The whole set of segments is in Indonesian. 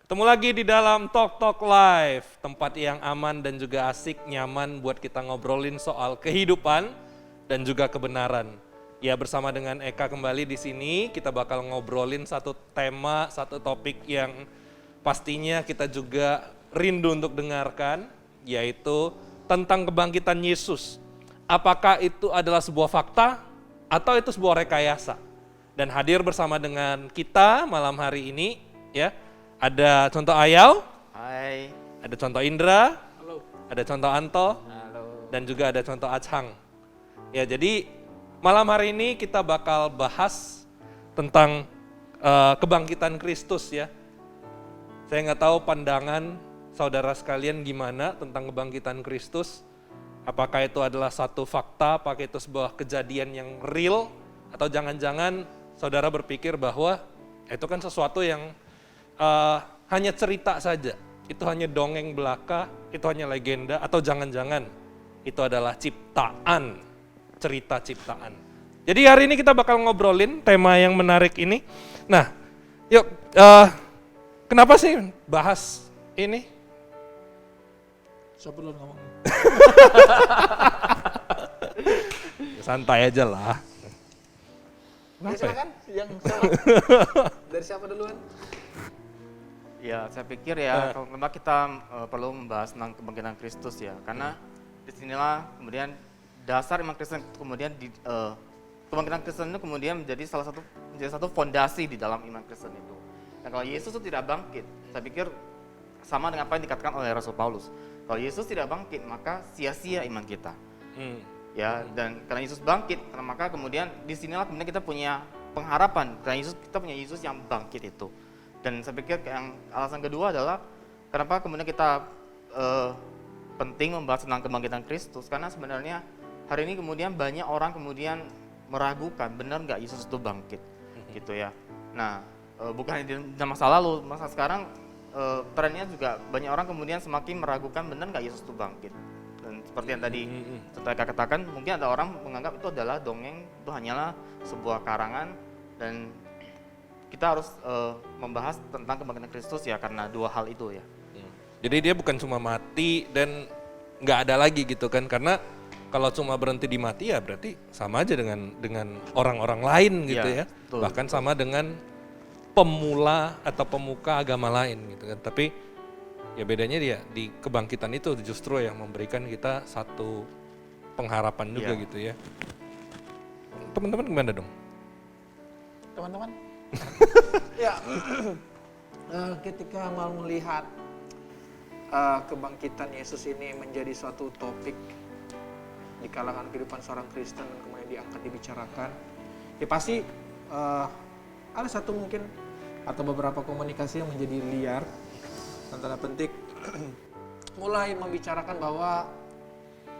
Ketemu lagi di dalam Talk Talk Live, tempat yang aman dan juga asik, nyaman buat kita ngobrolin soal kehidupan dan juga kebenaran. Ya, bersama dengan Eka kembali di sini, kita bakal ngobrolin satu tema, satu topik yang pastinya kita juga rindu untuk dengarkan, yaitu tentang kebangkitan Yesus. Apakah itu adalah sebuah fakta atau itu sebuah rekayasa? Dan hadir bersama dengan kita malam hari ini, ya. Ada contoh Ayau, Hai. ada contoh Indra, Halo. ada contoh Anto, Halo. dan juga ada contoh Achang. Ya, jadi malam hari ini kita bakal bahas tentang kebangkitan Kristus ya. Saya nggak tahu pandangan saudara sekalian gimana tentang kebangkitan Kristus. Apakah itu adalah satu fakta, apakah itu sebuah kejadian yang real, atau jangan-jangan saudara berpikir bahwa itu kan sesuatu yang hanya cerita saja, itu hanya dongeng belaka, itu hanya legenda, atau jangan-jangan itu adalah ciptaan, cerita ciptaan. Jadi hari ini kita bakal ngobrolin tema yang menarik ini. Nah, yuk, kenapa sih bahas ini? Siapa duluan ngomong? Santai aja lah. Ya, silakan, yang salah. Dari siapa duluan? Ya, saya pikir ya, kalau memang kita perlu membahas tentang kebangkitan Kristus ya, karena disinilah kemudian dasar iman Kristen kemudian kebangkitan Kristen itu kemudian menjadi satu fondasi di dalam iman Kristen itu. Dan kalau Yesus itu tidak bangkit, saya pikir sama dengan apa yang dikatakan oleh Rasul Paulus. Kalau Yesus tidak bangkit, maka sia-sia iman kita. Ya, dan karena Yesus bangkit, maka kemudian disinilah kemudian kita punya pengharapan. Karena kita punya Yesus yang bangkit itu. Dan saya pikir yang alasan kedua adalah kenapa kemudian kita penting membahas tentang kebangkitan Kristus, karena sebenarnya hari ini kemudian banyak orang kemudian meragukan benar nggak Yesus itu bangkit, gitu ya. Nah, bukan di masa lalu, masa sekarang trennya juga banyak orang kemudian semakin meragukan benar nggak Yesus itu bangkit. Dan seperti yang tadi saya katakan, mungkin ada orang menganggap itu adalah dongeng, itu hanyalah sebuah karangan, dan kita harus membahas tentang kebangkitan Kristus ya karena dua hal itu ya. Jadi dia bukan cuma mati dan nggak ada lagi gitu kan, karena kalau cuma berhenti di mati ya berarti sama aja dengan orang-orang lain gitu ya, betul, bahkan sama dengan pemula atau pemuka agama lain gitu kan. Tapi ya bedanya dia di kebangkitan itu justru yang memberikan kita satu pengharapan juga gitu ya. Teman-teman gimana dong? Teman-teman? Ya, ketika mau melihat kebangkitan Yesus ini menjadi suatu topik di kalangan kehidupan seorang Kristen dan kemudian diangkat dibicarakan, ya pasti ada satu mungkin atau beberapa komunikasi yang menjadi liar, tanda petik mulai membicarakan bahwa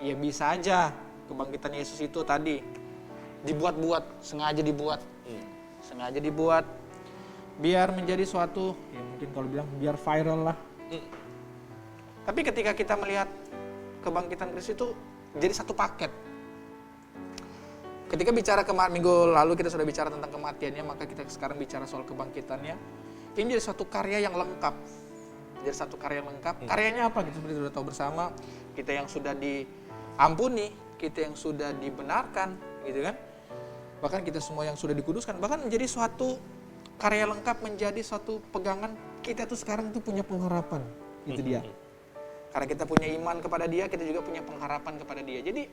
ya bisa aja kebangkitan Yesus itu tadi dibuat-buat, sengaja dibuat biar menjadi suatu, ya mungkin kalau bilang biar viral lah. Tapi ketika kita melihat kebangkitan Kristus itu jadi satu paket. Ketika bicara minggu lalu kita sudah bicara tentang kematiannya, maka kita sekarang bicara soal kebangkitannya. Ini jadi suatu karya yang lengkap. Karyanya apa? Kita seperti sudah tahu bersama, kita yang sudah diampuni, kita yang sudah dibenarkan, gitu kan? Bahkan kita semua yang sudah dikuduskan, bahkan menjadi suatu karya lengkap, menjadi suatu pegangan. Kita tuh sekarang tuh punya pengharapan, itu dia. Karena kita punya iman kepada dia, kita juga punya pengharapan kepada dia. Jadi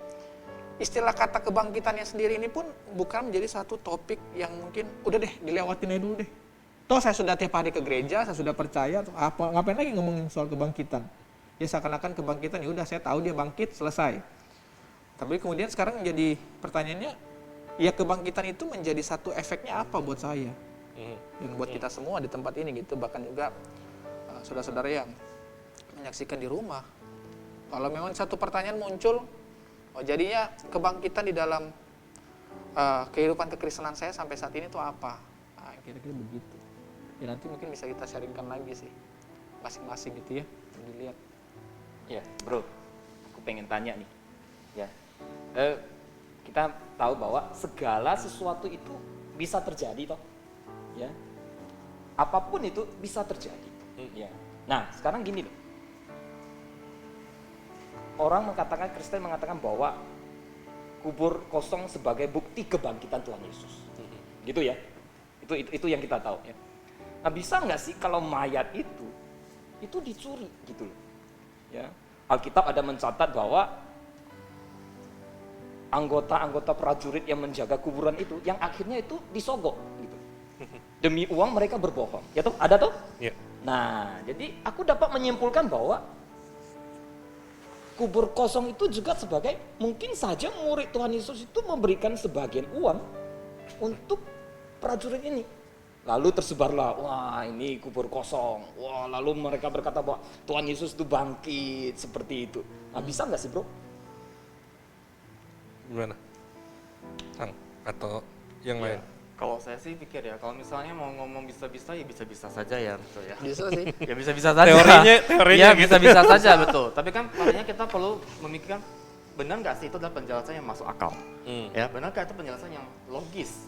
istilah kata kebangkitannya sendiri ini pun bukan menjadi satu topik yang mungkin udah deh dilewatin aja dulu deh. Toh saya sudah tiap hari ke gereja, saya sudah percaya, apa ngapain lagi ngomongin soal kebangkitan? Ya seakan-akan kebangkitan, ya udah saya tahu dia bangkit, selesai. Tapi kemudian sekarang menjadi pertanyaannya, ya kebangkitan itu menjadi satu efeknya apa buat saya? Dan buat kita semua di tempat ini gitu, bahkan juga saudara-saudara yang menyaksikan di rumah. Kalau memang satu pertanyaan muncul, jadinya kebangkitan di dalam kehidupan kekristenan saya sampai saat ini tuh apa? Nah, kira-kira begitu. Ya nanti mungkin bisa kita sharingkan lagi sih, masing-masing gitu ya, dilihat. Ya, bro, aku pengen tanya nih. Ya, kita tahu bahwa segala sesuatu itu bisa terjadi toh, ya. Apapun itu bisa terjadi. Ya. Nah, sekarang gini loh. Orang mengatakan, Kristen mengatakan bahwa kubur kosong sebagai bukti kebangkitan Tuhan Yesus. Gitu ya. Itu yang kita tahu ya. Nah, bisa nggak sih kalau mayat itu dicuri gitu loh. Ya. Alkitab ada mencatat bahwa anggota-anggota prajurit yang menjaga kuburan itu yang akhirnya itu disogok gitu. Demi uang mereka berbohong. Ya tuh, ada tuh? Ya. Nah, jadi aku dapat menyimpulkan bahwa kubur kosong itu juga sebagai, mungkin saja murid Tuhan Yesus itu memberikan sebagian uang untuk prajurit ini. Lalu tersebarlah, wah ini kubur kosong. Wah, lalu mereka berkata bahwa Tuhan Yesus itu bangkit seperti itu. Nah, bisa nggak sih bro? Gimana? Sang atau yang lain? Kalau saya sih pikir ya, kalau misalnya mau ngomong bisa-bisa ya bisa-bisa saja ya, betul ya. Bisa sih. Ya bisa-bisa saja. Teorinya ya gitu. bisa-bisa saja, betul. Tapi kan makanya kita perlu memikirkan, benar nggak sih itu adalah penjelasan yang masuk akal? Ya, benar nggak itu penjelasan yang logis,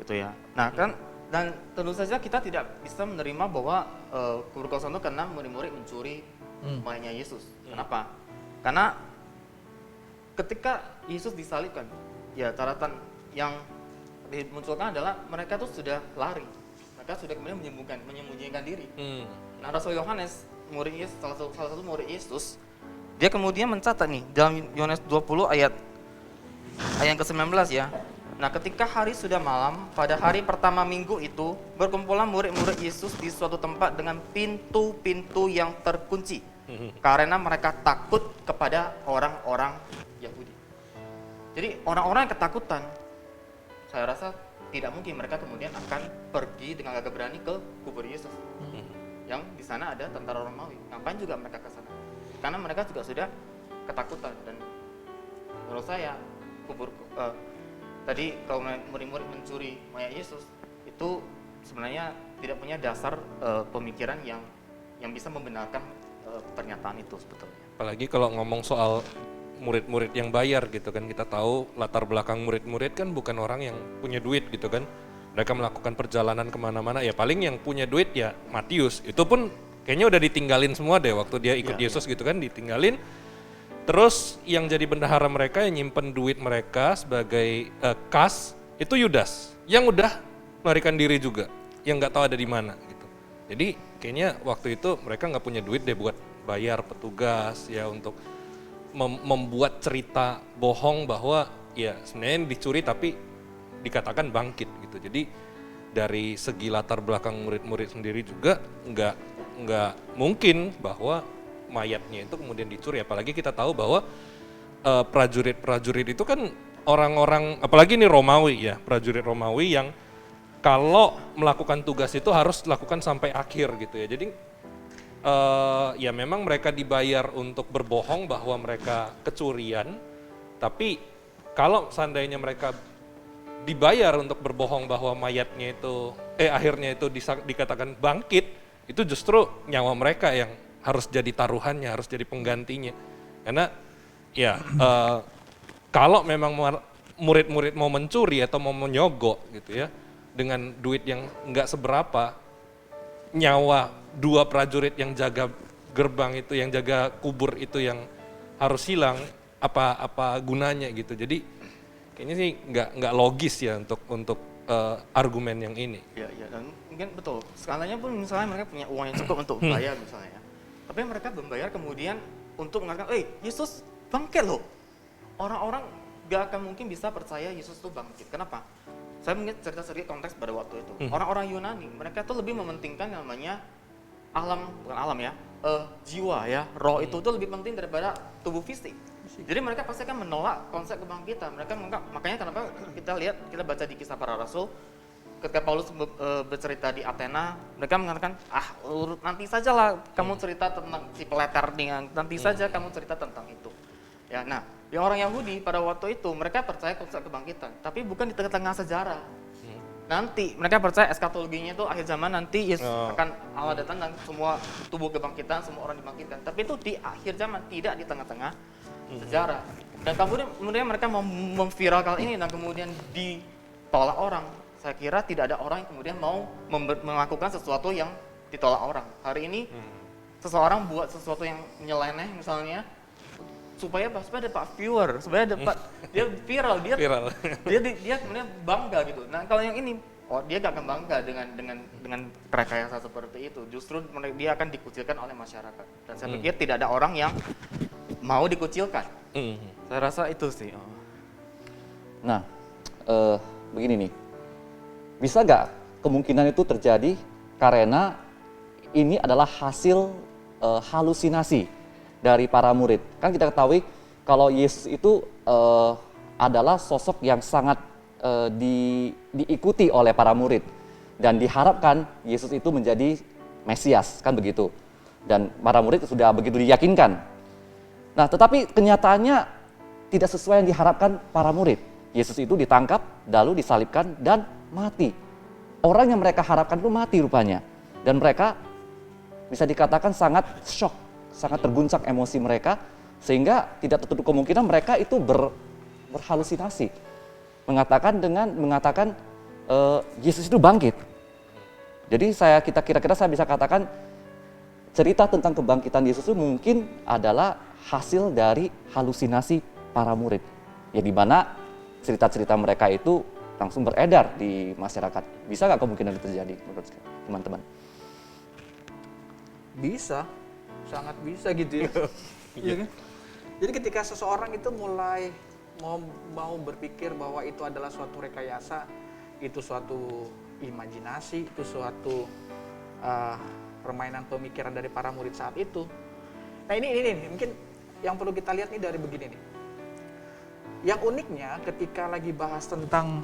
gitu ya. Nah kan, dan tentu saja kita tidak bisa menerima bahwa kubur kosong itu karena murid-murid mencuri mayatnya Yesus. Kenapa? Karena ketika Yesus disalibkan, ya catatan yang dimunculkan adalah mereka tuh sudah lari, mereka sudah kemudian menyembunyikan diri. Nah, Rasul Yohanes, murid Yesus, salah satu murid Yesus, dia kemudian mencatat nih dalam Yohanes 20 ayat yang ke-19 ya. Nah, ketika hari sudah malam, pada hari pertama minggu itu, berkumpullah murid-murid Yesus di suatu tempat dengan pintu-pintu yang terkunci, karena mereka takut kepada orang-orang Yahudi. Jadi orang-orang yang ketakutan, saya rasa tidak mungkin mereka kemudian akan pergi dengan gagah berani ke kubur Yesus. Yang di sana ada tentara Romawi. Ngapain juga mereka ke sana? Karena mereka juga sudah ketakutan. Dan menurut saya tadi kalau murid-murid mencuri mayat Yesus itu sebenarnya tidak punya dasar pemikiran yang bisa membenarkan pernyataan itu sebetulnya. Apalagi kalau ngomong soal murid-murid yang bayar gitu kan, kita tahu latar belakang murid-murid kan bukan orang yang punya duit gitu kan. Mereka melakukan perjalanan kemana-mana, ya paling yang punya duit ya Matius. Itu pun kayaknya udah ditinggalin semua deh waktu dia ikut Yesus gitu kan, ditinggalin. Terus yang jadi bendahara mereka yang nyimpen duit mereka sebagai kas itu Yudas, yang udah melarikan diri juga, yang nggak tahu ada di mana gitu. Jadi kayaknya waktu itu mereka nggak punya duit deh buat bayar petugas ya untuk membuat cerita bohong bahwa ya sebenarnya dicuri tapi dikatakan bangkit gitu. Jadi dari segi latar belakang murid-murid sendiri juga nggak mungkin bahwa mayatnya itu kemudian dicuri. Apalagi kita tahu bahwa prajurit-prajurit itu kan orang-orang, apalagi ini Romawi ya, prajurit Romawi yang kalau melakukan tugas itu harus dilakukan sampai akhir gitu ya. Jadi ya memang mereka dibayar untuk berbohong bahwa mereka kecurian, tapi kalau seandainya mereka dibayar untuk berbohong bahwa mayatnya itu akhirnya itu dikatakan bangkit, itu justru nyawa mereka yang harus jadi taruhannya, harus jadi penggantinya. Karena ya kalau memang murid-murid mau mencuri atau mau menyogok gitu ya dengan duit yang nggak seberapa, nyawa dua prajurit yang jaga gerbang itu, yang jaga kubur itu yang harus hilang, apa gunanya gitu. Jadi kayaknya sih nggak logis ya untuk argumen yang ini. Ya, dan mungkin betul. Skalanya pun misalnya mereka punya uang yang cukup untuk bayar misalnya ya. Tapi mereka membayar kemudian untuk mengatakan, Yesus bangkit loh. Orang-orang gak akan mungkin bisa percaya Yesus itu bangkit. Kenapa? Saya mungkin cerita sedikit konteks pada waktu itu. Orang-orang Yunani, mereka tuh lebih mementingkan namanya bukan alam ya, jiwa ya, roh itu tuh lebih penting daripada tubuh fisik. Jadi mereka pasti akan menolak konsep kebangkitan. Mereka makanya kenapa kita baca di Kisah Para Rasul, ketika Paulus bercerita di Athena, mereka mengatakan, nanti sajalah kamu cerita tentang si peleter dengan, nanti saja kamu cerita tentang itu. Ya, nah, yang orang Yahudi pada waktu itu mereka percaya konsep kebangkitan, tapi bukan di tengah-tengah sejarah. Nanti mereka percaya eskatologinya itu akhir zaman, nanti Yesus akan Allah datang dan semua tubuh kebangkitan, semua orang dibangkitkan. Tapi itu di akhir zaman, tidak di tengah-tengah sejarah. Dan kemudian mereka memviralkan ini dan kemudian ditolak orang. Saya kira tidak ada orang yang kemudian mau melakukan sesuatu yang ditolak orang. Hari ini seseorang buat sesuatu yang nyeleneh misalnya supaya dapat viewer, supaya dapat dia viral, dia kemudian bangga gitu. Nah kalau yang ini, dia gak akan bangga dengan rekayasa seperti itu. Justru dia akan dikucilkan oleh masyarakat. Dan saya pikir tidak ada orang yang mau dikucilkan. Saya rasa itu sih. Nah, begini nih, bisa nggak kemungkinan itu terjadi karena ini adalah hasil halusinasi dari para murid. Kan kita ketahui kalau Yesus itu adalah sosok yang sangat diikuti oleh para murid dan diharapkan Yesus itu menjadi Mesias, kan begitu. Dan para murid sudah begitu diyakinkan. Nah, tetapi kenyataannya tidak sesuai yang diharapkan para murid. Yesus itu ditangkap, lalu disalibkan, dan mati. Orang yang mereka harapkan itu mati rupanya. Dan mereka bisa dikatakan sangat shock, sangat terguncang emosi mereka, sehingga tidak tertutup kemungkinan mereka itu berhalusinasi. Mengatakan Yesus itu bangkit. Jadi kira-kira saya bisa katakan cerita tentang kebangkitan Yesus itu mungkin adalah hasil dari halusinasi para murid. Ya di mana cerita-cerita mereka itu langsung beredar di masyarakat. Bisa nggak kemungkinan itu terjadi menurut teman-teman? Bisa, sangat bisa gitu ya. Iya kan? Jadi ketika seseorang itu mulai mau berpikir bahwa itu adalah suatu rekayasa, itu suatu imajinasi, itu suatu permainan pemikiran dari para murid saat itu. Nah ini mungkin yang perlu kita lihat nih dari begini nih. Yang uniknya ketika lagi bahas tentang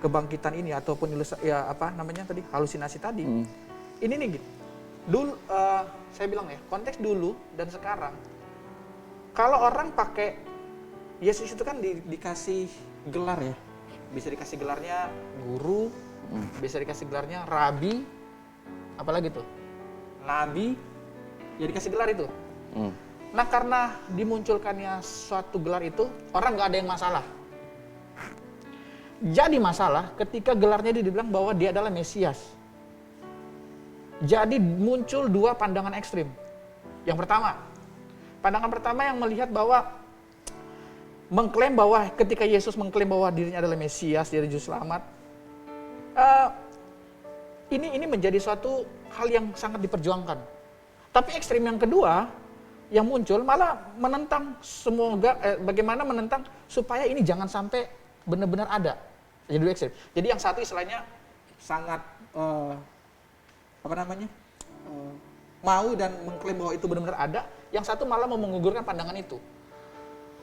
kebangkitan ini ataupun halusinasi tadi. Ini nih gitu. Dulu saya bilang ya, konteks dulu dan sekarang. Kalau orang pakai Yesus itu kan dikasih gelar ya. Bisa dikasih gelarnya guru, bisa dikasih gelarnya rabi, apalagi tuh? Nabi. Ya dikasih gelar itu. Nah karena dimunculkannya suatu gelar itu, orang nggak ada yang masalah. Jadi masalah ketika gelarnya dibilang bahwa dia adalah Mesias. Jadi muncul dua pandangan ekstrim. Yang pertama, pandangan pertama yang melihat bahwa mengklaim bahwa ketika Yesus mengklaim bahwa dirinya adalah Mesias, dia juru selamat. Ini menjadi suatu hal yang sangat diperjuangkan. Tapi ekstrim yang kedua yang muncul malah menentang bagaimana menentang supaya ini jangan sampai benar-benar ada. Jadi dua ekstrim. Jadi yang satu istilahnya sangat mau dan mengklaim bahwa itu benar-benar ada, yang satu malah mau menggugurkan pandangan itu.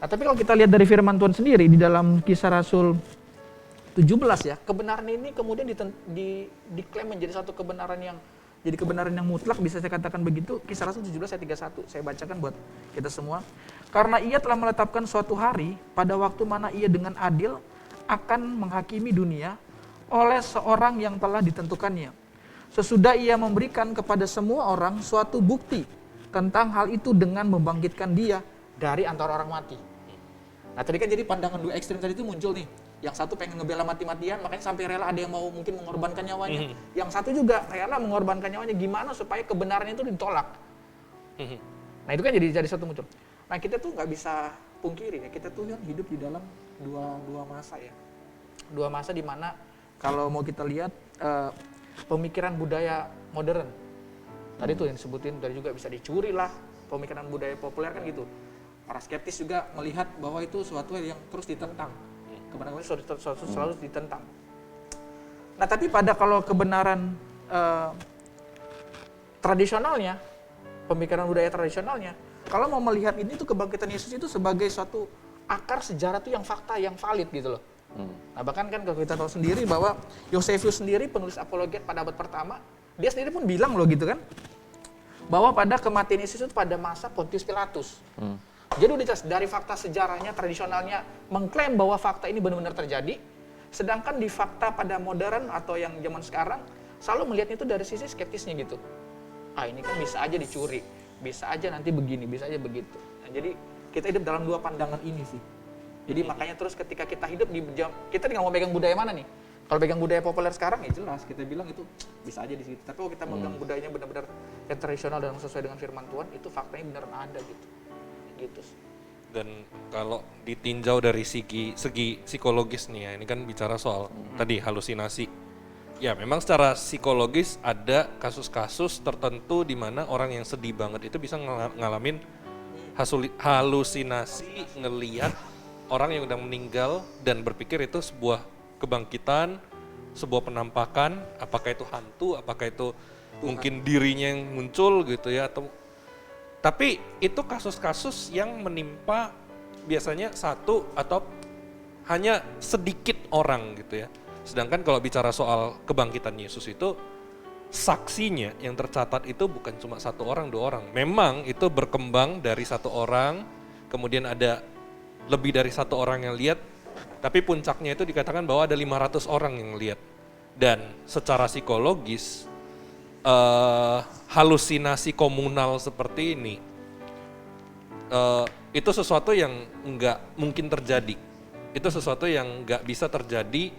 Nah, tapi kalau kita lihat dari firman Tuhan sendiri di dalam Kisah Rasul 17 ya, kebenaran ini kemudian diklaim menjadi satu kebenaran yang mutlak, bisa saya katakan begitu. Kisah Rasul 17 ayat 31, saya bacakan buat kita semua. Karena ia telah menetapkan suatu hari pada waktu mana ia dengan adil akan menghakimi dunia oleh seorang yang telah ditentukannya. Sesudah ia memberikan kepada semua orang suatu bukti tentang hal itu dengan membangkitkan dia dari antara orang mati. Nah tadi kan jadi pandangan dua ekstrem tadi itu muncul nih. Yang satu pengen ngebela mati-matian, makanya sampai rela ada yang mau mungkin mengorbankan nyawanya. Yang satu juga rela mengorbankan nyawanya gimana supaya kebenarannya itu ditolak. Nah itu kan jadi satu muncul. Nah kita tuh nggak bisa pungkiri ya, kita tuh kan hidup di dalam dua masa ya. Dua masa di mana kalau mau kita lihat pemikiran budaya modern. Tadi tuh yang disebutin, dari juga bisa dicuri lah, pemikiran budaya populer kan gitu. Para skeptis juga melihat bahwa itu suatu yang terus ditentang. Kebenaran itu selalu ditentang. Nah tapi kalau kebenaran tradisionalnya, pemikiran budaya tradisionalnya, kalau mau melihat ini tuh kebangkitan Yesus itu sebagai suatu akar sejarah tuh yang fakta, yang valid gitu loh. Nah bahkan kan kalau kita tahu sendiri bahwa Yosephus sendiri penulis apologet pada abad pertama, dia sendiri pun bilang loh gitu kan, bahwa pada kematian Yesus itu pada masa Pontius Pilatus. Jadi udah jelas dari fakta sejarahnya, tradisionalnya mengklaim bahwa fakta ini benar-benar terjadi, sedangkan di fakta pada modern atau yang zaman sekarang selalu melihatnya itu dari sisi skeptisnya gitu. Ini kan bisa aja dicuri, bisa aja nanti begini, bisa aja begitu. Nah, jadi kita hidup dalam dua pandangan ini sih. Jadi makanya terus ketika kita hidup kita tinggal mau pegang budaya mana nih? Kalau pegang budaya populer sekarang ya jelas kita bilang itu bisa aja di situ. Tapi kalau kita pegang budayanya benar-benar yang tradisional dan sesuai dengan firman Tuhan, itu faktanya beneran ada gitu. Gitu. Dan kalau ditinjau dari segi psikologis nih ya, ini kan bicara soal tadi halusinasi. Ya memang secara psikologis ada kasus-kasus tertentu di mana orang yang sedih banget itu bisa ngalamin halusinasi ngelihat orang yang udah meninggal dan berpikir itu sebuah kebangkitan, sebuah penampakan, apakah itu hantu, apakah itu mungkin dirinya yang muncul gitu ya, atau tapi itu kasus-kasus yang menimpa biasanya satu atau hanya sedikit orang gitu ya. Sedangkan kalau bicara soal kebangkitan Yesus itu saksinya yang tercatat itu bukan cuma 1 orang, 2 orang. Memang itu berkembang dari 1 orang, kemudian ada lebih dari 1 orang yang lihat, tapi puncaknya itu dikatakan bahwa ada 500 orang yang lihat. Dan secara psikologis halusinasi komunal seperti ini itu sesuatu yang nggak mungkin terjadi. Itu sesuatu yang nggak bisa terjadi,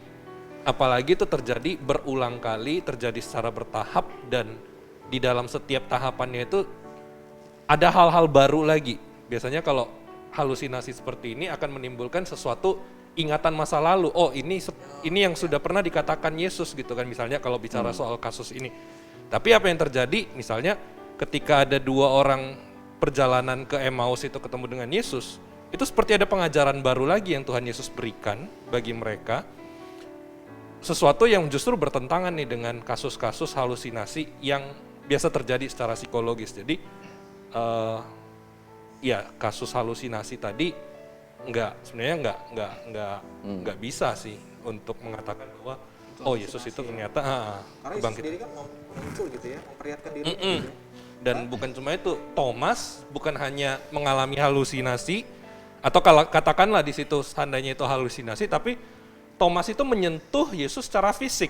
apalagi itu terjadi berulang kali, terjadi secara bertahap, dan di dalam setiap tahapannya itu ada hal-hal baru lagi. Biasanya kalau halusinasi seperti ini akan menimbulkan sesuatu ingatan masa lalu. Oh ini yang sudah pernah dikatakan Yesus gitu kan, misalnya kalau bicara soal kasus ini. Tapi apa yang terjadi misalnya ketika ada 2 orang perjalanan ke Emmaus itu ketemu dengan Yesus, itu seperti ada pengajaran baru lagi yang Tuhan Yesus berikan bagi mereka. Sesuatu yang justru bertentangan nih dengan kasus-kasus halusinasi yang biasa terjadi secara psikologis. Jadi ya kasus halusinasi tadi sebenarnya nggak bisa sih untuk mengatakan bahwa oh Yesus itu ternyata Karena Yesus sendiri kan muncul gitu ya, memperlihatkan diri gitu ya. Dan bukan cuma itu, Thomas bukan hanya mengalami halusinasi atau kalau katakanlah di situ tandanya itu halusinasi, tapi Thomas itu menyentuh Yesus secara fisik.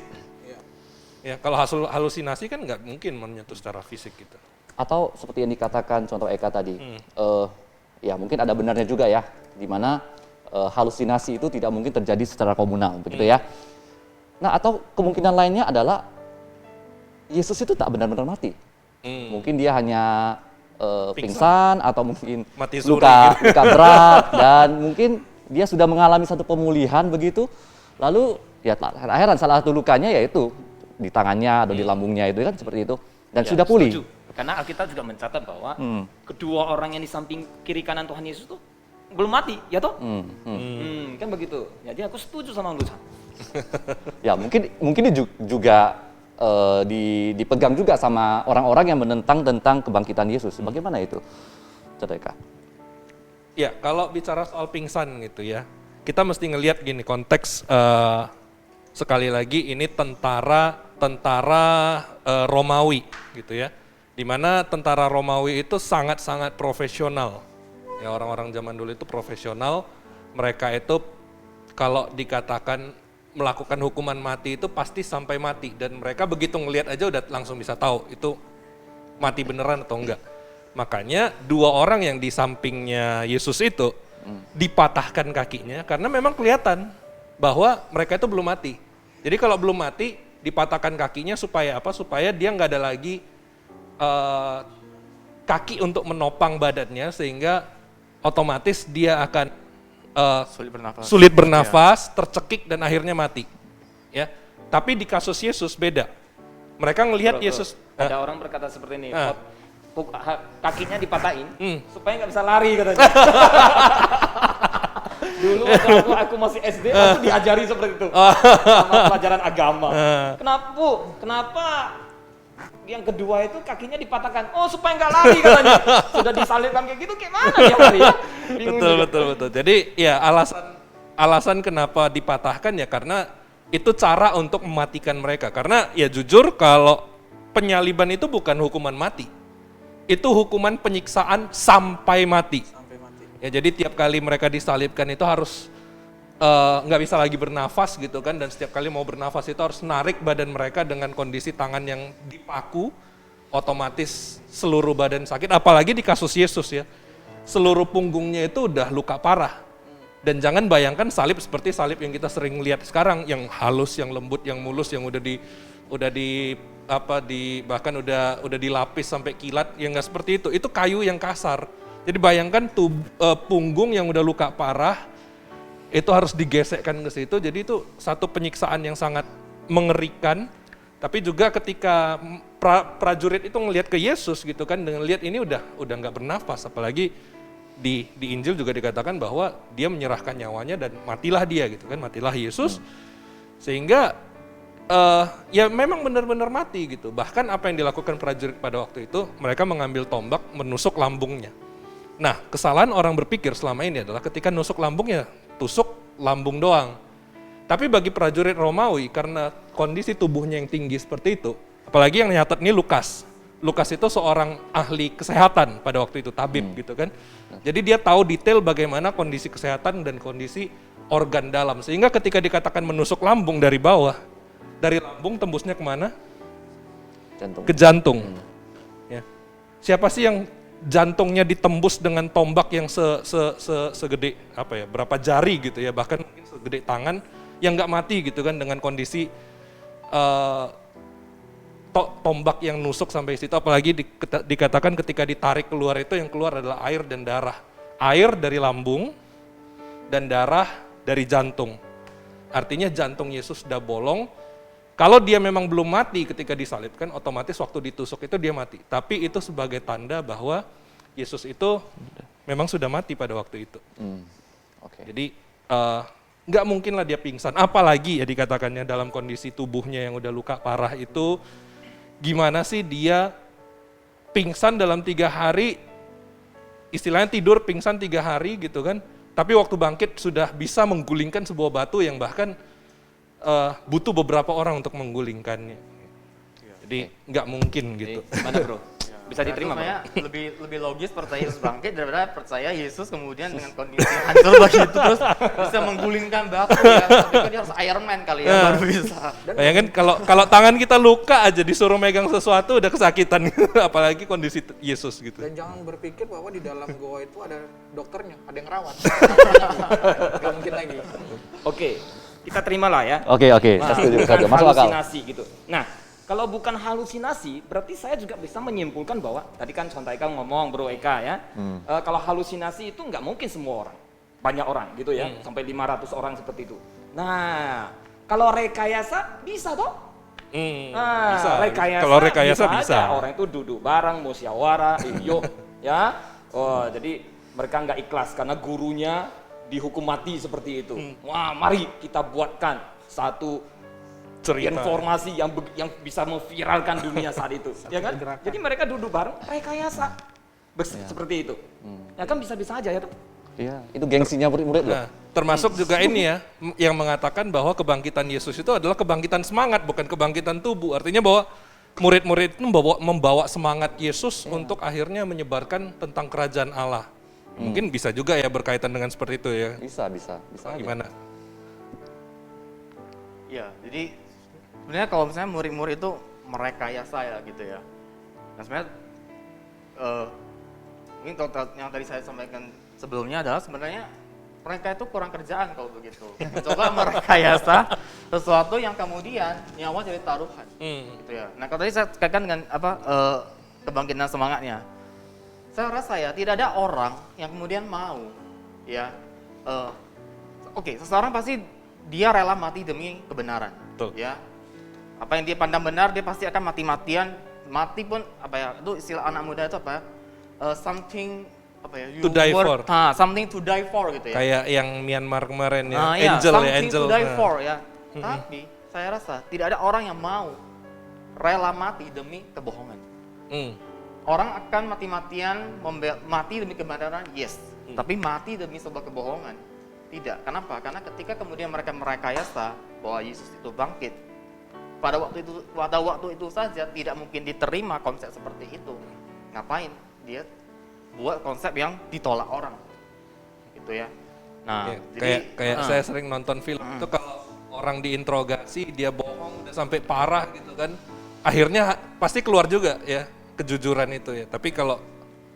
Ya, kalau halusinasi kan nggak mungkin menyentuh secara fisik gitu. Atau seperti yang dikatakan contoh Eka tadi, ya mungkin ada benarnya juga ya, di mana halusinasi itu tidak mungkin terjadi secara komunal, begitu ya. Nah, atau kemungkinan lainnya adalah Yesus itu tak benar-benar mati. Mungkin dia hanya pingsan atau mungkin Mati suri luka gitu. berat, dan mungkin dia sudah mengalami satu pemulihan begitu. Lalu ya akhiran salah satu lukanya yaitu di tangannya atau di lambungnya itu kan seperti itu, dan Ya, sudah pulih. setuju. Karena Alkitab juga mencatat bahwa kedua orang yang di samping kiri kanan Tuhan Yesus itu belum mati, ya toh? Kan begitu. Jadi aku setuju sama Lucan. Ya mungkin ini juga dipegang juga sama orang-orang yang menentang tentang kebangkitan Yesus. Bagaimana itu, Cedeka? Ya kalau bicara soal pingsan gitu ya, kita mesti ngelihat gini konteks sekali lagi ini tentara Romawi gitu ya, dimana tentara Romawi itu sangat-sangat profesional. Ya orang-orang zaman dulu itu profesional, mereka itu kalau dikatakan melakukan hukuman mati itu pasti sampai mati, dan mereka begitu ngelihat aja udah langsung bisa tahu itu mati beneran atau enggak. Makanya 2 orang yang di sampingnya Yesus itu dipatahkan kakinya karena memang kelihatan bahwa mereka itu belum mati. Jadi kalau belum mati dipatahkan kakinya supaya apa? Supaya dia nggak ada lagi kaki untuk menopang badannya, sehingga otomatis dia akan sulit bernafas, tercekik dan akhirnya mati. Ya, tapi di kasus Yesus beda. Mereka ngelihat Yesus. Ada orang berkata seperti ini, kakinya dipatahin supaya nggak bisa lari katanya. Dulu waktu aku masih SD, aku diajari seperti itu sama pelajaran agama. Kenapa yang kedua itu kakinya dipatahkan? Oh supaya nggak lari katanya. Sudah disalibkan kayak gitu, gimana dia lari ya? Betul. Jadi ya alasan kenapa dipatahkan ya karena itu cara untuk mematikan mereka. Karena ya jujur kalau penyaliban itu bukan hukuman mati, itu hukuman penyiksaan sampai mati. Ya jadi tiap kali mereka disalibkan itu harus nggak bisa lagi bernafas gitu kan, dan setiap kali mau bernafas itu harus narik badan mereka dengan kondisi tangan yang dipaku, otomatis seluruh badan sakit. Apalagi di kasus Yesus ya, seluruh punggungnya itu udah luka parah. Dan jangan bayangkan salib seperti salib yang kita sering lihat sekarang, yang halus, yang lembut, yang mulus, yang bahkan udah dilapis sampai kilat, yang nggak seperti itu. Itu kayu yang kasar. Jadi bayangkan punggung yang udah luka parah, itu harus digesekkan ke situ. Jadi itu satu penyiksaan yang sangat mengerikan. Tapi juga ketika prajurit itu ngelihat ke Yesus gitu kan, dengan lihat ini udah nggak bernafas, apalagi di Injil juga dikatakan bahwa dia menyerahkan nyawanya dan matilah dia gitu kan, matilah Yesus. Sehingga ya memang benar-benar mati gitu. Bahkan apa yang dilakukan prajurit pada waktu itu, mereka mengambil tombak menusuk lambungnya. Nah, kesalahan orang berpikir selama ini adalah ketika nusuk lambungnya, tusuk lambung doang. Tapi bagi prajurit Romawi, karena kondisi tubuhnya yang tinggi seperti itu, apalagi yang nyatet ini Lukas. Lukas itu seorang ahli kesehatan pada waktu itu, tabib gitu kan. Jadi dia tahu detail bagaimana kondisi kesehatan dan kondisi organ dalam. Sehingga ketika dikatakan menusuk lambung dari bawah, dari lambung tembusnya kemana? Jantung. Ke jantung. Ya. Siapa sih yang jantungnya ditembus dengan tombak yang segede apa ya, berapa jari gitu ya, bahkan mungkin segede tangan, yang nggak mati gitu kan dengan kondisi tombak yang nusuk sampai situ, apalagi dikatakan ketika ditarik keluar itu yang keluar adalah air dan darah. Air dari lambung dan darah dari jantung. Artinya jantung Yesus sudah bolong. Kalau dia memang belum mati ketika disalibkan, otomatis waktu ditusuk itu dia mati. Tapi itu sebagai tanda bahwa Yesus itu memang sudah mati pada waktu itu. Okay. Jadi nggak mungkin lah dia pingsan. Apalagi ya dikatakannya dalam kondisi tubuhnya yang udah luka parah itu, gimana sih dia pingsan dalam 3 hari, istilahnya tidur pingsan 3 hari gitu kan. Tapi waktu bangkit sudah bisa menggulingkan sebuah batu yang bahkan butuh beberapa orang untuk menggulingkannya. Jadi nggak mungkin gitu. Gimana bro? Bisa diterima Saya bro? lebih logis percaya Yesus bangkit daripada percaya Yesus kemudian dengan kondisi hancur begitu terus bisa menggulingkan batu ya. Tapi kan dia harus Iron Man kali ya baru bisa. Bayangin kalau tangan kita luka aja disuruh megang sesuatu udah kesakitan, apalagi kondisi Yesus gitu. Dan jangan berpikir bahwa di dalam goa itu ada dokternya, ada yang rawat. Gak mungkin lagi. Oke, kita terima lah ya. Oke, saya setuju. Bukan Masuk akal. halusinasi gitu. Nah, kalau bukan halusinasi, berarti saya juga bisa menyimpulkan bahwa tadi kan Contoh Eka ngomong, Bro Eka ya, kalau halusinasi itu nggak mungkin semua orang, banyak orang gitu ya, sampai 500 orang seperti itu. Nah, kalau rekayasa bisa toh? Nah, Bisa. rekayasa Kalau rekayasa bisa. aja. Orang itu duduk bareng, musyawarah, yuk, ya. Oh, jadi mereka nggak ikhlas karena gurunya dihukum mati seperti itu. Wah, mari kita buatkan satu Cerita. informasi yang bisa memviralkan dunia saat itu, ya kan? gerakan. Jadi mereka duduk bareng, rekayasa seperti itu. Ya kan bisa-bisa aja ya tuh. Iya, itu gengsinya murid-murid loh. Nah, termasuk juga ini ya, yang mengatakan bahwa kebangkitan Yesus itu adalah kebangkitan semangat, bukan kebangkitan tubuh. Artinya bahwa murid-murid itu membawa semangat Yesus untuk akhirnya menyebarkan tentang kerajaan Allah. Mungkin bisa juga ya berkaitan dengan seperti itu ya. Bisa aja. Gimana? Ya, jadi sebenarnya kalau misalnya murid-murid itu merekayasa ya gitu ya. Nah sebenarnya mungkin kalau yang tadi saya sampaikan sebelumnya adalah sebenarnya mereka itu kurang kerjaan kalau begitu. Coba merekayasa sesuatu yang kemudian nyawa jadi taruhan, gitu ya. Nah kalau tadi saya kaitkan dengan kebangkitan semangatnya, saya rasa ya tidak ada orang yang kemudian mau ya, oke, seseorang pasti dia rela mati demi kebenaran, Betul. ya. Apa yang dia pandang benar dia pasti akan mati-matian, mati pun apa ya, itu istilah anak muda itu apa? Something apa ya? To die for. Something to die for gitu ya. Kayak yang Myanmar kemarin ya, Iya, Angel ya, something Angel. to die Nah. for ya. Tapi saya rasa tidak ada orang yang mau rela mati demi kebohongan. Orang akan mati-matian mati demi kebenaran, yes. Tapi mati demi sebuah kebohongan, tidak. Kenapa? Karena ketika kemudian mereka merekayasa bahwa Yesus itu bangkit, pada waktu itu saja tidak mungkin diterima konsep seperti itu. Ngapain? Dia buat konsep yang ditolak orang, gitu ya. Nah, Ya, jadi kayak saya sering nonton film itu kalau orang diinterogasi dia bohong udah sampai parah gitu kan, akhirnya pasti keluar juga ya kejujuran itu ya. Tapi kalau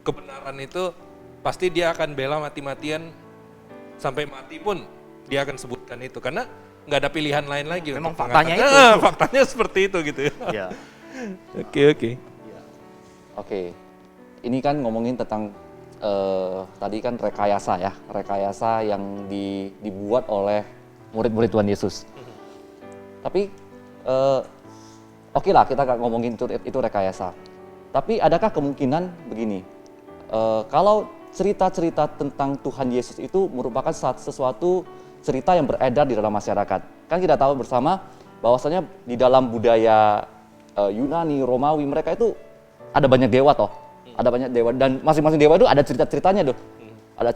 kebenaran itu pasti dia akan bela mati-matian sampai mati pun dia akan sebutkan itu karena nggak ada pilihan lain lagi. Memang untuk faktanya mengatakan. itu. Faktanya seperti itu gitu ya. Ya. Oke. Oke, ini kan ngomongin tentang tadi kan rekayasa yang dibuat oleh murid-murid Tuhan Yesus. Tapi oke lah kita nggak ngomongin itu rekayasa. Tapi adakah kemungkinan begini, kalau cerita-cerita tentang Tuhan Yesus itu merupakan sesuatu cerita yang beredar di dalam masyarakat. Kan kita tahu bersama bahwasanya di dalam budaya Yunani, Romawi, mereka itu ada banyak dewa toh. Ada banyak dewa dan masing-masing dewa itu ada cerita-ceritanya tuh. Ada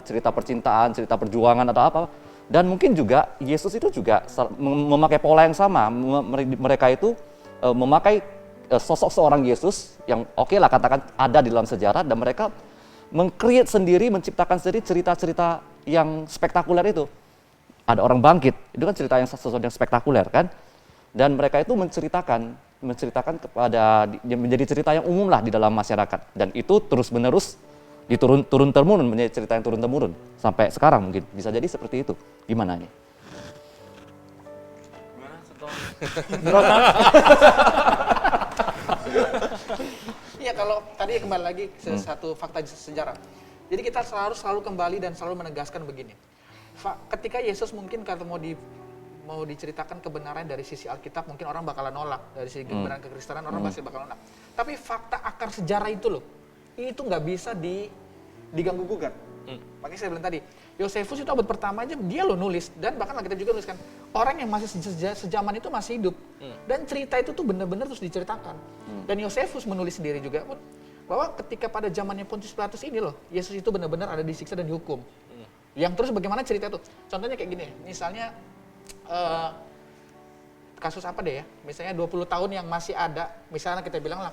cerita percintaan, cerita perjuangan atau apa. Dan mungkin juga Yesus itu juga memakai pola yang sama. Mereka itu memakai sosok seorang Yesus yang oke lah katakan ada di dalam sejarah dan mereka meng-create sendiri, menciptakan sendiri cerita-cerita yang spektakuler itu. Ada orang bangkit, itu kan cerita yang sesuatu yang spektakuler kan. Dan mereka itu menceritakan kepada menjadi cerita yang umum lah di dalam masyarakat. Dan itu terus-menerus turun-temurun menjadi cerita yang turun-temurun sampai sekarang mungkin bisa jadi seperti itu. Gimana nih? Iya, kalau tadi kembali lagi ke satu fakta sejarah. Jadi kita selalu kembali dan selalu menegaskan begini. Ketika Yesus mungkin kalau mau diceritakan kebenaran dari sisi Alkitab, mungkin orang bakalan nolak. Dari sisi kebenaran kekristenan orang pasti bakalan nolak. Tapi fakta akar sejarah itu loh, itu nggak bisa diganggu gugat. Makanya saya bilang tadi, Yosefus itu abad pertama aja dia loh nulis, dan bahkan kita juga nuliskan orang yang masih sejaman itu masih hidup, dan cerita itu tuh benar-benar terus diceritakan. Dan Yosefus menulis sendiri juga pun bahwa ketika pada zamannya Pontius Pilatus ini loh, Yesus itu benar-benar ada disiksa dan dihukum. Yang terus bagaimana cerita itu? Contohnya kayak gini, misalnya kasus apa deh ya? Misalnya 20 tahun yang masih ada, misalnya kita bilang lah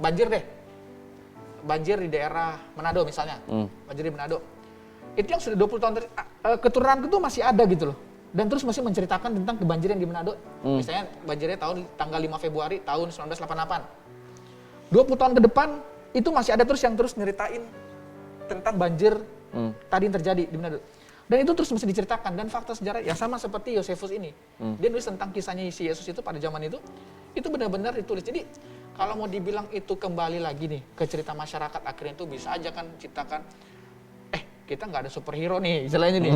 banjir deh. Banjir di daerah Manado misalnya, banjir di Manado. Itu yang sudah 20 tahun keturunan itu masih ada gitu loh. Dan terus masih menceritakan tentang kebanjiran di Manado. Misalnya banjirnya tanggal 5 Februari tahun 1988. 20 tahun ke depan itu masih ada terus yang terus nyeritain tentang banjir tadi yang terjadi di Manado. Dan itu terus mesti diceritakan, dan fakta sejarah yang sama seperti Yosefus ini. Dia nulis tentang kisahnya si Yesus itu pada zaman itu benar-benar ditulis. Jadi kalau mau dibilang itu kembali lagi nih ke cerita masyarakat, akhirnya itu bisa aja kan ciptakan, kita nggak ada superhero nih, istilahnya nih.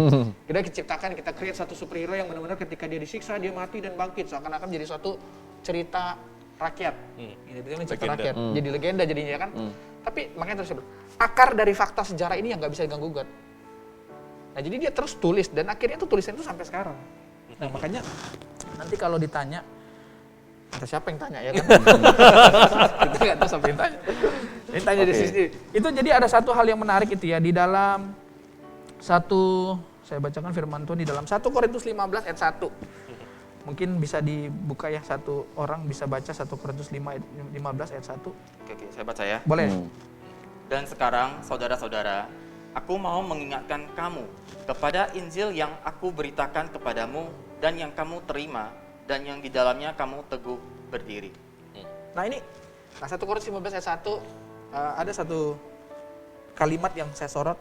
Kita ciptakan, kita create satu superhero yang benar-benar ketika dia disiksa, dia mati dan bangkit. Seakan-akan menjadi suatu cerita rakyat. Ini betul cerita rakyat. Jadi legenda jadinya kan. Tapi makanya terus saya bilang, akar dari fakta sejarah ini yang nggak bisa diganggu-gugat. Nah jadi dia terus tulis, dan akhirnya tuh tulisan itu sampai sekarang. Nah makanya nanti kalau ditanya, entah siapa yang tanya ya kan? Kita nggak tahu siapa yang tanya. Ini tanya di sisi. Itu jadi ada satu hal yang menarik itu ya, di dalam saya bacakan firman Tuhan di dalam 1 Korintus 15 ayat 1. Mungkin bisa dibuka ya, satu orang bisa baca 1 Korintus 15 ayat 1. Oke, saya baca ya. Boleh. Dan sekarang, saudara-saudara, aku mau mengingatkan kamu kepada Injil yang aku beritakan kepadamu dan yang kamu terima dan yang di dalamnya kamu teguh berdiri. Nah 1 Korintus 15 ayat 1, ada satu kalimat yang saya sorot.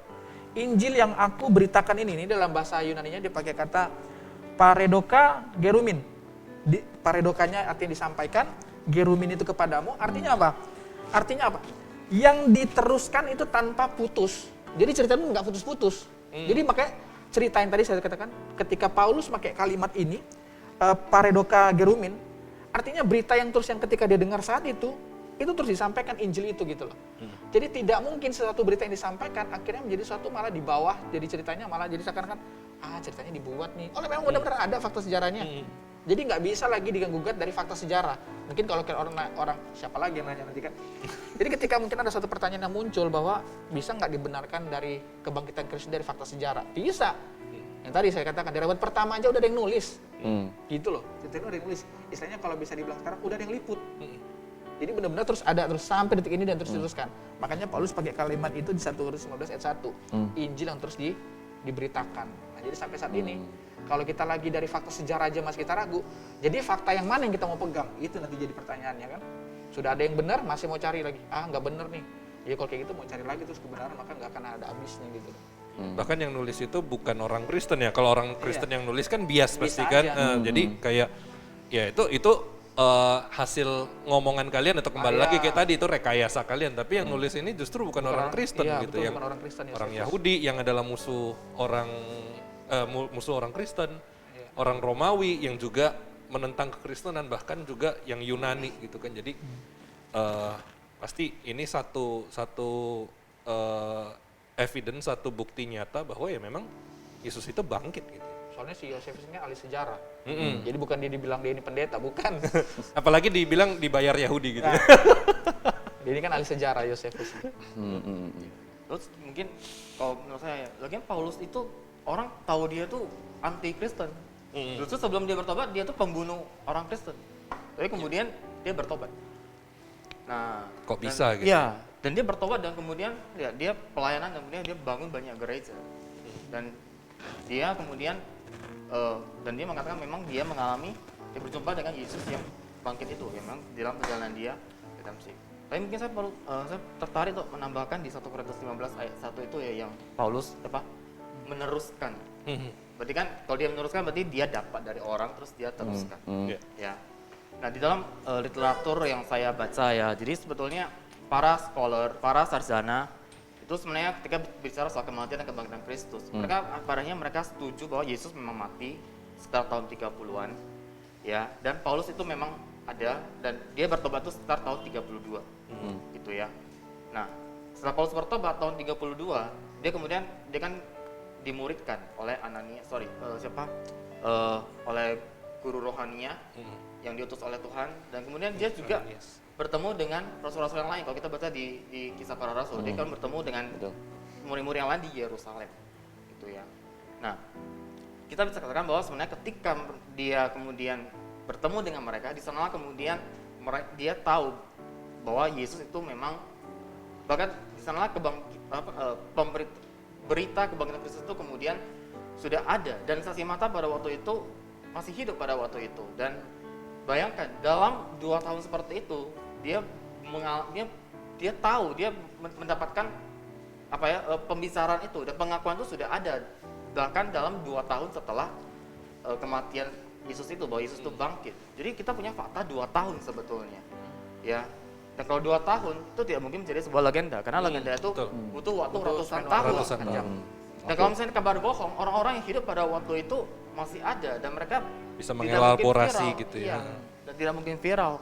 Injil yang aku beritakan ini dalam bahasa Yunaninya dipakai kata paredoka gerumin. Paredokanya artinya disampaikan, gerumin itu kepadamu, artinya apa? Artinya apa? Yang diteruskan itu tanpa putus. Jadi cerita itu nggak putus-putus. Jadi makanya cerita yang tadi saya katakan, ketika Paulus pakai kalimat ini, paredoka gerumin, artinya berita yang terus yang ketika dia dengar saat itu terus disampaikan Injil itu gitu loh. Jadi tidak mungkin sesuatu berita yang disampaikan akhirnya menjadi suatu malah di bawah, jadi ceritanya malah jadi seakan-akan ceritanya dibuat nih. Memang benar-benar ada fakta sejarahnya. Jadi nggak bisa lagi diganggu-gugat dari fakta sejarah. Mungkin kalau orang siapa lagi yang nanya nanti kan. Jadi ketika mungkin ada suatu pertanyaan yang muncul bahwa bisa nggak dibenarkan dari kebangkitan Kristus dari fakta sejarah? Bisa. Yang tadi saya katakan dari abad pertama aja udah ada yang nulis. Gitu loh. Ceritanya udah ada yang nulis. Istilahnya kalau bisa dibilang sekarang udah ada yang liput. Jadi benar-benar terus ada terus sampai detik ini dan terus diteruskan. Makanya Paulus pakai kalimat itu di 1 Korintus 15 ayat 1. Injil yang terus diberitakan. Nah, jadi sampai saat ini kalau kita lagi dari fakta sejarah aja masih kita ragu, jadi fakta yang mana yang kita mau pegang? Itu nanti jadi pertanyaannya kan. Sudah ada yang benar, masih mau cari lagi. Nggak benar nih. Ya kalau kayak gitu mau cari lagi terus kebenaran, maka nggak akan ada habisnya gitu. Bahkan yang nulis itu bukan orang Kristen ya. Kalau orang Kristen yang nulis kan bias pasti Bisa kan. aja. Jadi kayak ya itu hasil ngomongan kalian atau kembali Iya. lagi kayak tadi itu rekayasa kalian. Tapi yang nulis ini justru bukan orang Kristen iya, gitu, betul, yang bukan orang Kristen, orang Yosefus. Yahudi yang adalah musuh orang Kristen, orang Romawi yang juga menentang kekristenan, bahkan juga yang Yunani gitu kan. Jadi pasti ini satu evidence, satu bukti nyata bahwa ya memang Yesus itu bangkit gitu. Soalnya si Yosefus ini ahli sejarah. Jadi bukan dia dibilang dia ini pendeta, bukan. Apalagi dibilang dibayar Yahudi gitu. Nah. Dia ini kan ahli sejarah Yosefus. Terus mungkin kalau menurut saya, lagian Paulus itu orang tahu dia tuh anti Kristen. Justru sebelum dia bertobat dia tuh pembunuh orang Kristen. Tapi kemudian dia bertobat. Nah, Kok bisa gitu? Iya, dan dia bertobat dan kemudian ya dia pelayanan dan kemudian dia bangun banyak gereja. Dan dia kemudian dan dia mengatakan memang dia mengalami, dia berjumpa dengan Yesus yang bangkit itu, ya, memang dalam perjalanan dia redempsi. Tapi mungkin saya tertarik untuk menambahkan di 1 Korintus 15 ayat 1 itu ya yang Paulus meneruskan. Berarti kan kalau dia meneruskan berarti dia dapat dari orang terus dia teruskan. Ya. Nah, di dalam literatur yang saya baca ya, jadi sebetulnya para scholar, para sarjana itu sebenarnya ketika bicara soal kematian dan kebangkitan Kristus, mereka setuju bahwa Yesus memang mati sekitar tahun 30-an. Ya, dan Paulus itu memang ada dan dia bertobat itu sekitar tahun 32. Gitu ya. Nah, setelah Paulus bertobat tahun 32, dia kan dimuridkan oleh oleh guru rohaninya yang diutus oleh Tuhan, dan kemudian dia juga bertemu dengan rasul-rasul yang lain. Kalau kita baca di kisah para rasul, dia kan bertemu dengan murid-murid yang lain di Yerusalem, gitu ya. Nah, kita bisa katakan bahwa sebenarnya ketika dia kemudian bertemu dengan mereka, di sanalah kemudian dia tahu bahwa Yesus itu memang, bahkan di sanalah berita kebangkitan Kristus itu kemudian sudah ada, dan saksi mata pada waktu itu masih hidup pada waktu itu. Dan bayangkan dalam 2 tahun seperti itu dia tahu, dia mendapatkan pembicaraan itu dan pengakuan itu sudah ada bahkan dalam 2 tahun setelah kematian Yesus itu, bahwa Yesus itu bangkit. Jadi kita punya fakta 2 tahun sebetulnya, ya. Dan kalau 2 tahun itu tidak mungkin menjadi sebuah legenda, karena legenda itu butuh waktu ratusan tahun. Dan kalau misalnya kabar bohong, orang-orang yang hidup pada waktu itu masih ada dan mereka Bisa tidak mengelaborasi mungkin viral, gitu iya, ya. dan tidak mungkin viral.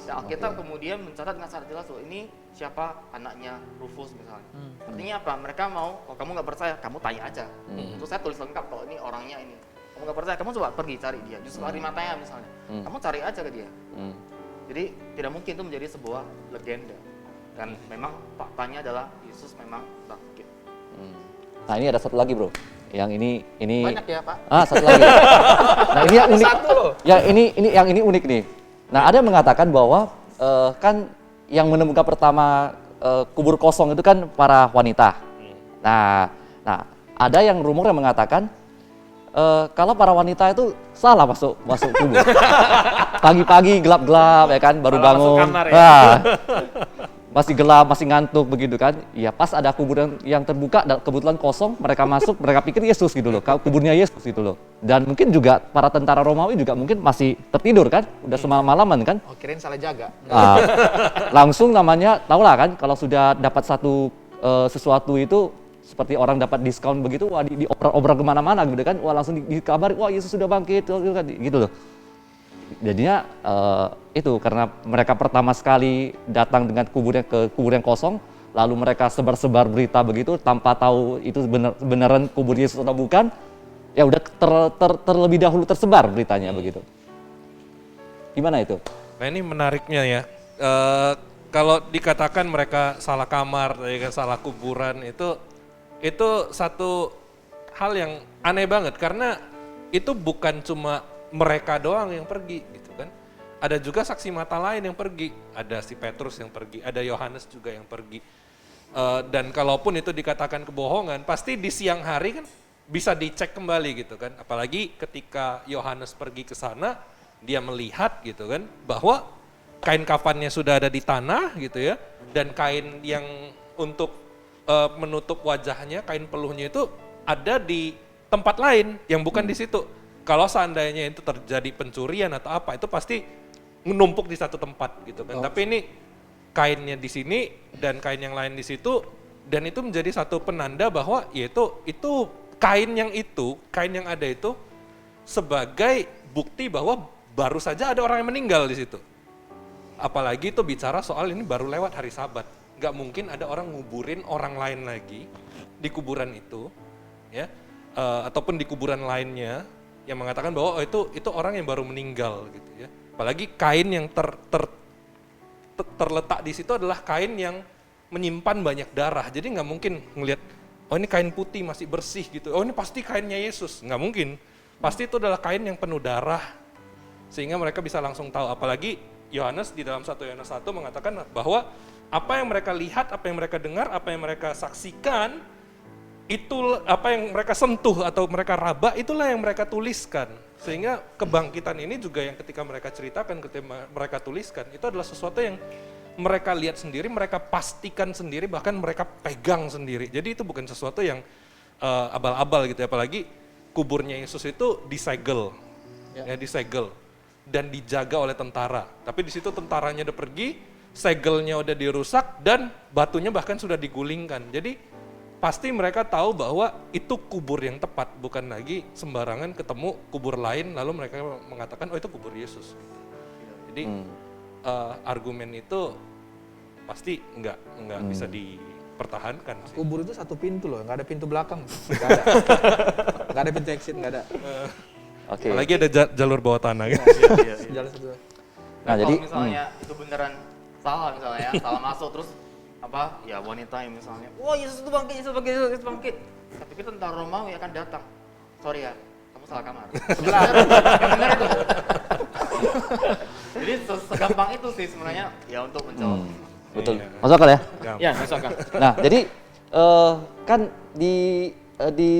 Dan Alkitab kemudian mencatat dengan sangat jelas, ini siapa anaknya Rufus misalnya. Artinya apa? Mereka mau, kalau kamu nggak percaya, kamu tanya aja. Terus saya tulis lengkap kalau ini orangnya ini. Kamu nggak percaya, kamu coba pergi cari dia. Justru Arimatea misalnya, kamu cari aja ke dia. Jadi tidak mungkin itu menjadi sebuah legenda. Dan memang faktanya adalah Yesus memang bangkit. Nah, ini ada satu lagi, Bro. Yang ini Banyak ya, Pak? Satu lagi. Nah, ini yang unik. Satu loh. Yang ini unik nih. Nah, ada yang mengatakan bahwa kan yang menemukan pertama kubur kosong itu kan para wanita. Nah, ada yang rumor yang mengatakan kalau para wanita itu salah masuk kubur. Pagi-pagi gelap-gelap ya kan, baru Malah masuk bangun. kamar ya. Nah, masih gelap, masih ngantuk begitu kan. Ya pas ada kubur yang terbuka dan kebetulan kosong, mereka masuk, mereka pikir Yesus gitu loh, kuburnya Yesus gitu loh. Dan mungkin juga para tentara Romawi juga mungkin masih tertidur kan, udah semalam-malaman kan. Oh, kirain salah jaga. Nah, langsung namanya, tahulah kan, kalau sudah dapat sesuatu itu seperti orang dapat diskon begitu, wah diobrol kemana-mana gitu kan, wah langsung dikabari, wah Yesus sudah bangkit, gitu loh. Jadinya itu karena mereka pertama sekali datang dengan kubur yang kosong, lalu mereka sebar-sebar berita begitu tanpa tahu itu beneran kubur Yesus atau bukan, ya udah terlebih dahulu tersebar beritanya begitu. Gimana itu? Nah ini menariknya ya, kalau dikatakan mereka salah kamar, salah kuburan, itu satu hal yang aneh banget, karena itu bukan cuma mereka doang yang pergi gitu kan. Ada juga saksi mata lain yang pergi, ada si Petrus yang pergi, ada Yohanes juga yang pergi. Dan kalaupun itu dikatakan kebohongan, pasti di siang hari kan bisa dicek kembali gitu kan. Apalagi ketika Yohanes pergi ke sana, dia melihat gitu kan bahwa kain kafannya sudah ada di tanah gitu ya, dan kain yang untuk menutup wajahnya, kain peluhnya itu ada di tempat lain yang bukan di situ. Kalau seandainya itu terjadi pencurian atau apa, itu pasti menumpuk di satu tempat gitu kan. Tapi ini kainnya di sini dan kain yang lain di situ, dan itu menjadi satu penanda bahwa yaitu itu kain yang ada itu sebagai bukti bahwa baru saja ada orang yang meninggal di situ. Apalagi itu bicara soal ini baru lewat hari Sabat. Nggak mungkin ada orang nguburin orang lain lagi di kuburan itu, ya, ataupun di kuburan lainnya yang mengatakan bahwa itu orang yang baru meninggal gitu ya. Apalagi kain yang terletak di situ adalah kain yang menyimpan banyak darah. Jadi nggak mungkin ngelihat, oh ini kain putih masih bersih gitu. Oh ini pasti kainnya Yesus. Nggak mungkin. Pasti itu adalah kain yang penuh darah. Sehingga mereka bisa langsung tahu. Apalagi Yohanes di dalam 1 Yohanes 1 mengatakan bahwa apa yang mereka lihat, apa yang mereka dengar, apa yang mereka saksikan, itu apa yang mereka sentuh atau mereka raba, itulah yang mereka tuliskan. Sehingga kebangkitan ini juga yang ketika mereka ceritakan, ketika mereka tuliskan, itu adalah sesuatu yang mereka lihat sendiri, mereka pastikan sendiri, bahkan mereka pegang sendiri. Jadi itu bukan sesuatu yang abal-abal gitu ya. Apalagi kuburnya Yesus itu disegel, ya disegel dan dijaga oleh tentara. Tapi di situ tentaranya udah pergi, segelnya udah dirusak dan batunya bahkan sudah digulingkan. Jadi pasti mereka tahu bahwa itu kubur yang tepat, bukan lagi sembarangan ketemu kubur lain lalu mereka mengatakan oh itu kubur Yesus. Jadi argumen itu pasti nggak bisa dipertahankan. Kubur itu satu pintu loh, nggak ada pintu belakang, nggak ada, nggak ada pintu exit, nggak ada. Oke. Apalagi ada jalur bawah tanah kan. Jalan satu. Nah, jadi, kalau misalnya itu beneran salah misalnya ya, salah masuk terus apa ya wanita yang misalnya, wah Yesus itu bangkit, Yesus bangkit, Yesus bangkit. Tapi tentara Romawi akan datang. Sorry ya, kamu salah kamar. Benar itu. Jadi segampang itu sih sebenarnya ya untuk menjawab. Betul. Masuk akal ya? Ya, misalkan. Nah, jadi kan di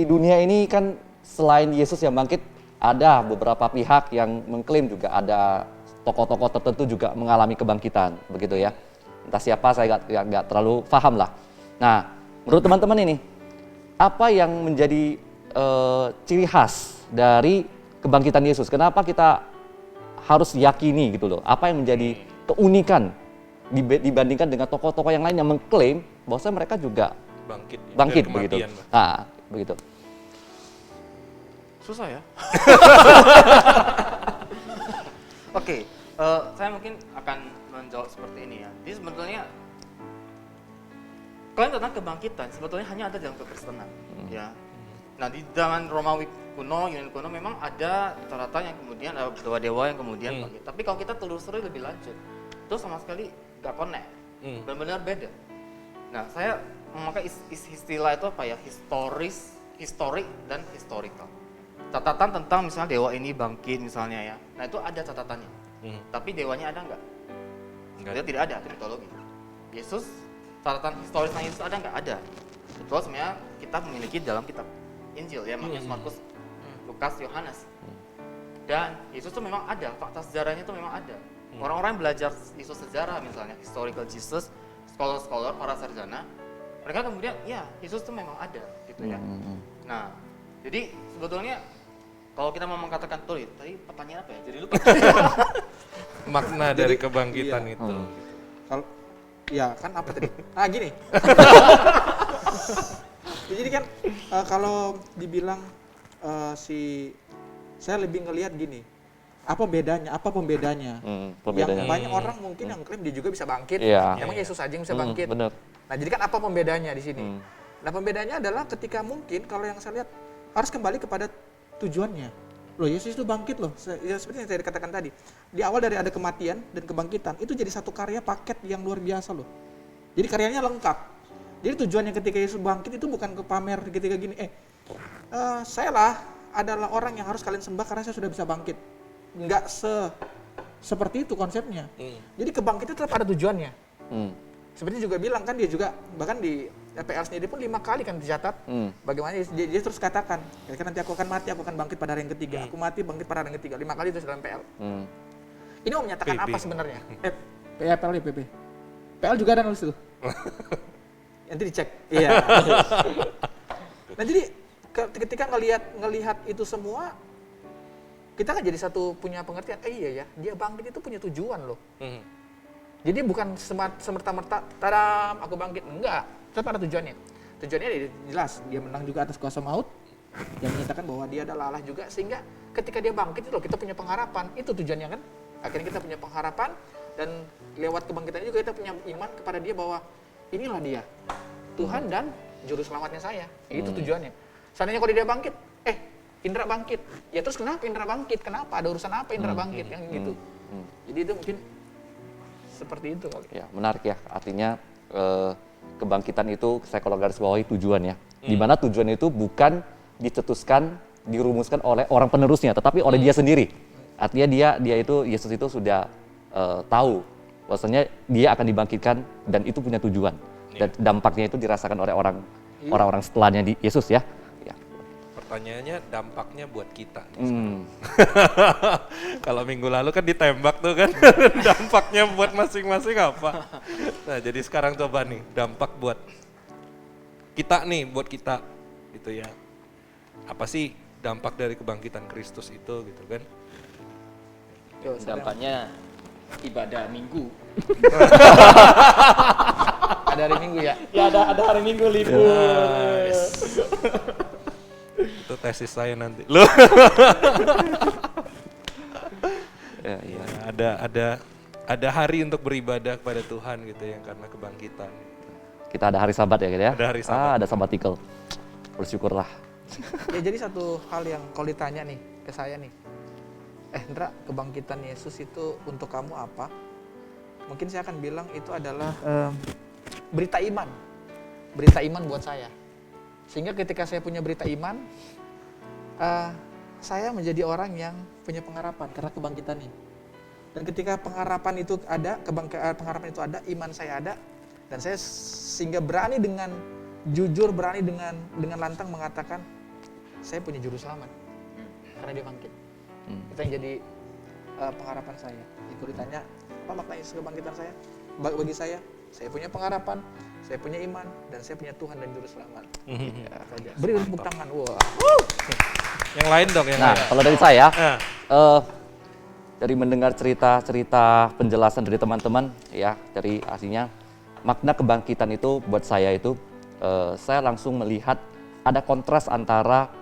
dunia ini kan selain Yesus yang bangkit, ada beberapa pihak yang mengklaim juga ada tokoh-tokoh tertentu juga mengalami kebangkitan, begitu ya. Entah siapa, saya nggak terlalu paham lah. Nah, menurut teman-teman ini, apa yang menjadi ciri khas dari kebangkitan Yesus? Kenapa kita harus yakini gitu loh? Apa yang menjadi keunikan dibandingkan dengan tokoh-tokoh yang lain yang mengklaim bahwa mereka juga bangkit begitu? Nah, begitu. Susah ya. Oke, saya mungkin akan menjawab seperti ini ya. Jadi sebetulnya klaim tentang kebangkitan sebetulnya hanya ada dalam kekristenan, ya. Nah di zaman Romawi kuno, Yunani kuno memang ada rata-rata yang kemudian ada dewa-dewa yang kemudian bangkit. Tapi kalau kita telusuri lebih lanjut, itu sama sekali gak connect, benar-benar beda. Nah saya memakai istilah itu apa ya, historik dan historical. Catatan tentang misalnya dewa ini bangkit misalnya ya, nah itu ada catatannya. Tapi dewanya ada nggak? Itu tidak ada, itu mitologi. Yesus, catatan historisnya Yesus ada nggak? Ada. Betul sebenarnya kita memiliki dalam kitab Injil ya, Markus, Lukas, Yohanes. Dan Yesus itu memang ada, fakta sejarahnya itu memang ada. Orang-orang yang belajar Yesus sejarah misalnya, historical Jesus, scholar-scholar, para sarjana, mereka kemudian ya Yesus itu memang ada gitu ya. Nah, jadi sebetulnya kalau kita mau mengatakan tuh, tadi pertanyaan apa ya? Jadi lupa. Makna dari kebangkitan itu. Kalau ya kan apa tadi? Ah gini. Jadi kan kalau dibilang saya lebih ngelihat gini. Apa bedanya? Apa pembedanya? Yang banyak orang mungkin yang klaim dia juga bisa bangkit. Iya. Emang Yesus aja yang bisa bangkit. Benar. Nah, jadi kan apa pembedanya di sini? Nah, pembedanya adalah ketika mungkin kalau yang saya lihat harus kembali kepada tujuannya. Loh, Yesus itu bangkit loh. Ya, seperti yang saya katakan tadi. Di awal dari ada kematian dan kebangkitan, itu jadi satu karya paket yang luar biasa loh. Jadi karyanya lengkap. Jadi tujuannya ketika Yesus bangkit itu bukan ke pamer ketika gini, saya lah adalah orang yang harus kalian sembah karena saya sudah bisa bangkit. Enggak seperti itu konsepnya. Jadi kebangkitan tetap ada tujuannya. Seperti juga bilang kan dia juga bahkan di PL sendiri pun 5 kali kan dicatat. Bagaimana dia terus katakan, nanti aku akan mati, aku akan bangkit pada hari yang ketiga. Aku mati, bangkit pada hari yang ketiga. 5 kali itu dalam PL. Ini mau menyatakan apa sebenarnya? PL ya PP. PL juga ada nulis itu. Nanti dicek. Iya. Nah jadi ketika ngelihat itu semua, kita kan jadi satu punya pengertian. Iya ya, dia bangkit itu punya tujuan loh. Jadi bukan semerta-merta, tadam, aku bangkit. Enggak, tetap ada tujuannya. Tujuannya jelas, dia menang juga atas kuasa maut. Yang menyatakan bahwa dia adalah Allah juga. Sehingga ketika dia bangkit itu loh, kita punya pengharapan. Itu tujuannya kan. Akhirnya kita punya pengharapan. Dan lewat kebangkitan juga kita punya iman kepada dia bahwa inilah dia, Tuhan dan Juru Selamatnya saya. Itu tujuannya. Seandainya kalau dia bangkit, Indra bangkit. Ya terus kenapa Indra bangkit? Kenapa? Ada urusan apa Indra bangkit? Yang gitu. Jadi itu mungkin seperti itu kali. Ya, menarik ya. Artinya kebangkitan itu saya kalau garis bawahi tujuan ya. Di mana tujuan itu bukan dicetuskan, dirumuskan oleh orang penerusnya, tetapi oleh dia sendiri. Artinya dia itu Yesus itu sudah tahu bahwasanya dia akan dibangkitkan dan itu punya tujuan. Dan dampaknya itu dirasakan oleh orang-orang setelahnya di Yesus ya. Ya. Pertanyaannya dampaknya buat kita. Kalau minggu lalu kan ditembak tuh kan, dampaknya buat masing-masing apa? Nah jadi sekarang coba nih, dampak buat kita nih, buat kita gitu ya. Apa sih dampak dari kebangkitan Kristus itu gitu kan? Dampaknya ibadah minggu. Ada hari Minggu ya? Ya ada hari Minggu libur. Nice. Itu tesis saya nanti. Loh. Ada hari untuk beribadah kepada Tuhan gitu ya karena kebangkitan. Kita ada hari Sabat ya gitu ya. Ada hari Sabat. Ada sabbatical. Bersyukurlah. Ya jadi satu hal yang kalau ditanya nih ke saya nih, Indra, kebangkitan Yesus itu untuk kamu apa? Mungkin saya akan bilang itu adalah berita iman buat saya. Sehingga ketika saya punya berita iman, saya menjadi orang yang punya pengharapan karena kebangkitan ini. Dan ketika pengharapan itu ada, pengharapan itu ada, iman saya ada, dan saya sehingga berani dengan jujur, berani dengan lantang mengatakan saya punya juru selamat karena dia bangkit. Itu yang jadi pengharapan saya. Itu ditanya apa makna kebangkitan saya? Bagi saya punya pengharapan, saya punya iman, dan saya punya Tuhan dan juru selamat. Beri tepuk tangan. Wah. Yang lain dong yang Nah, lain. kalau dari saya, dari mendengar cerita-cerita penjelasan dari teman-teman, ya, dari artinya makna kebangkitan itu buat saya itu, saya langsung melihat ada kontras antara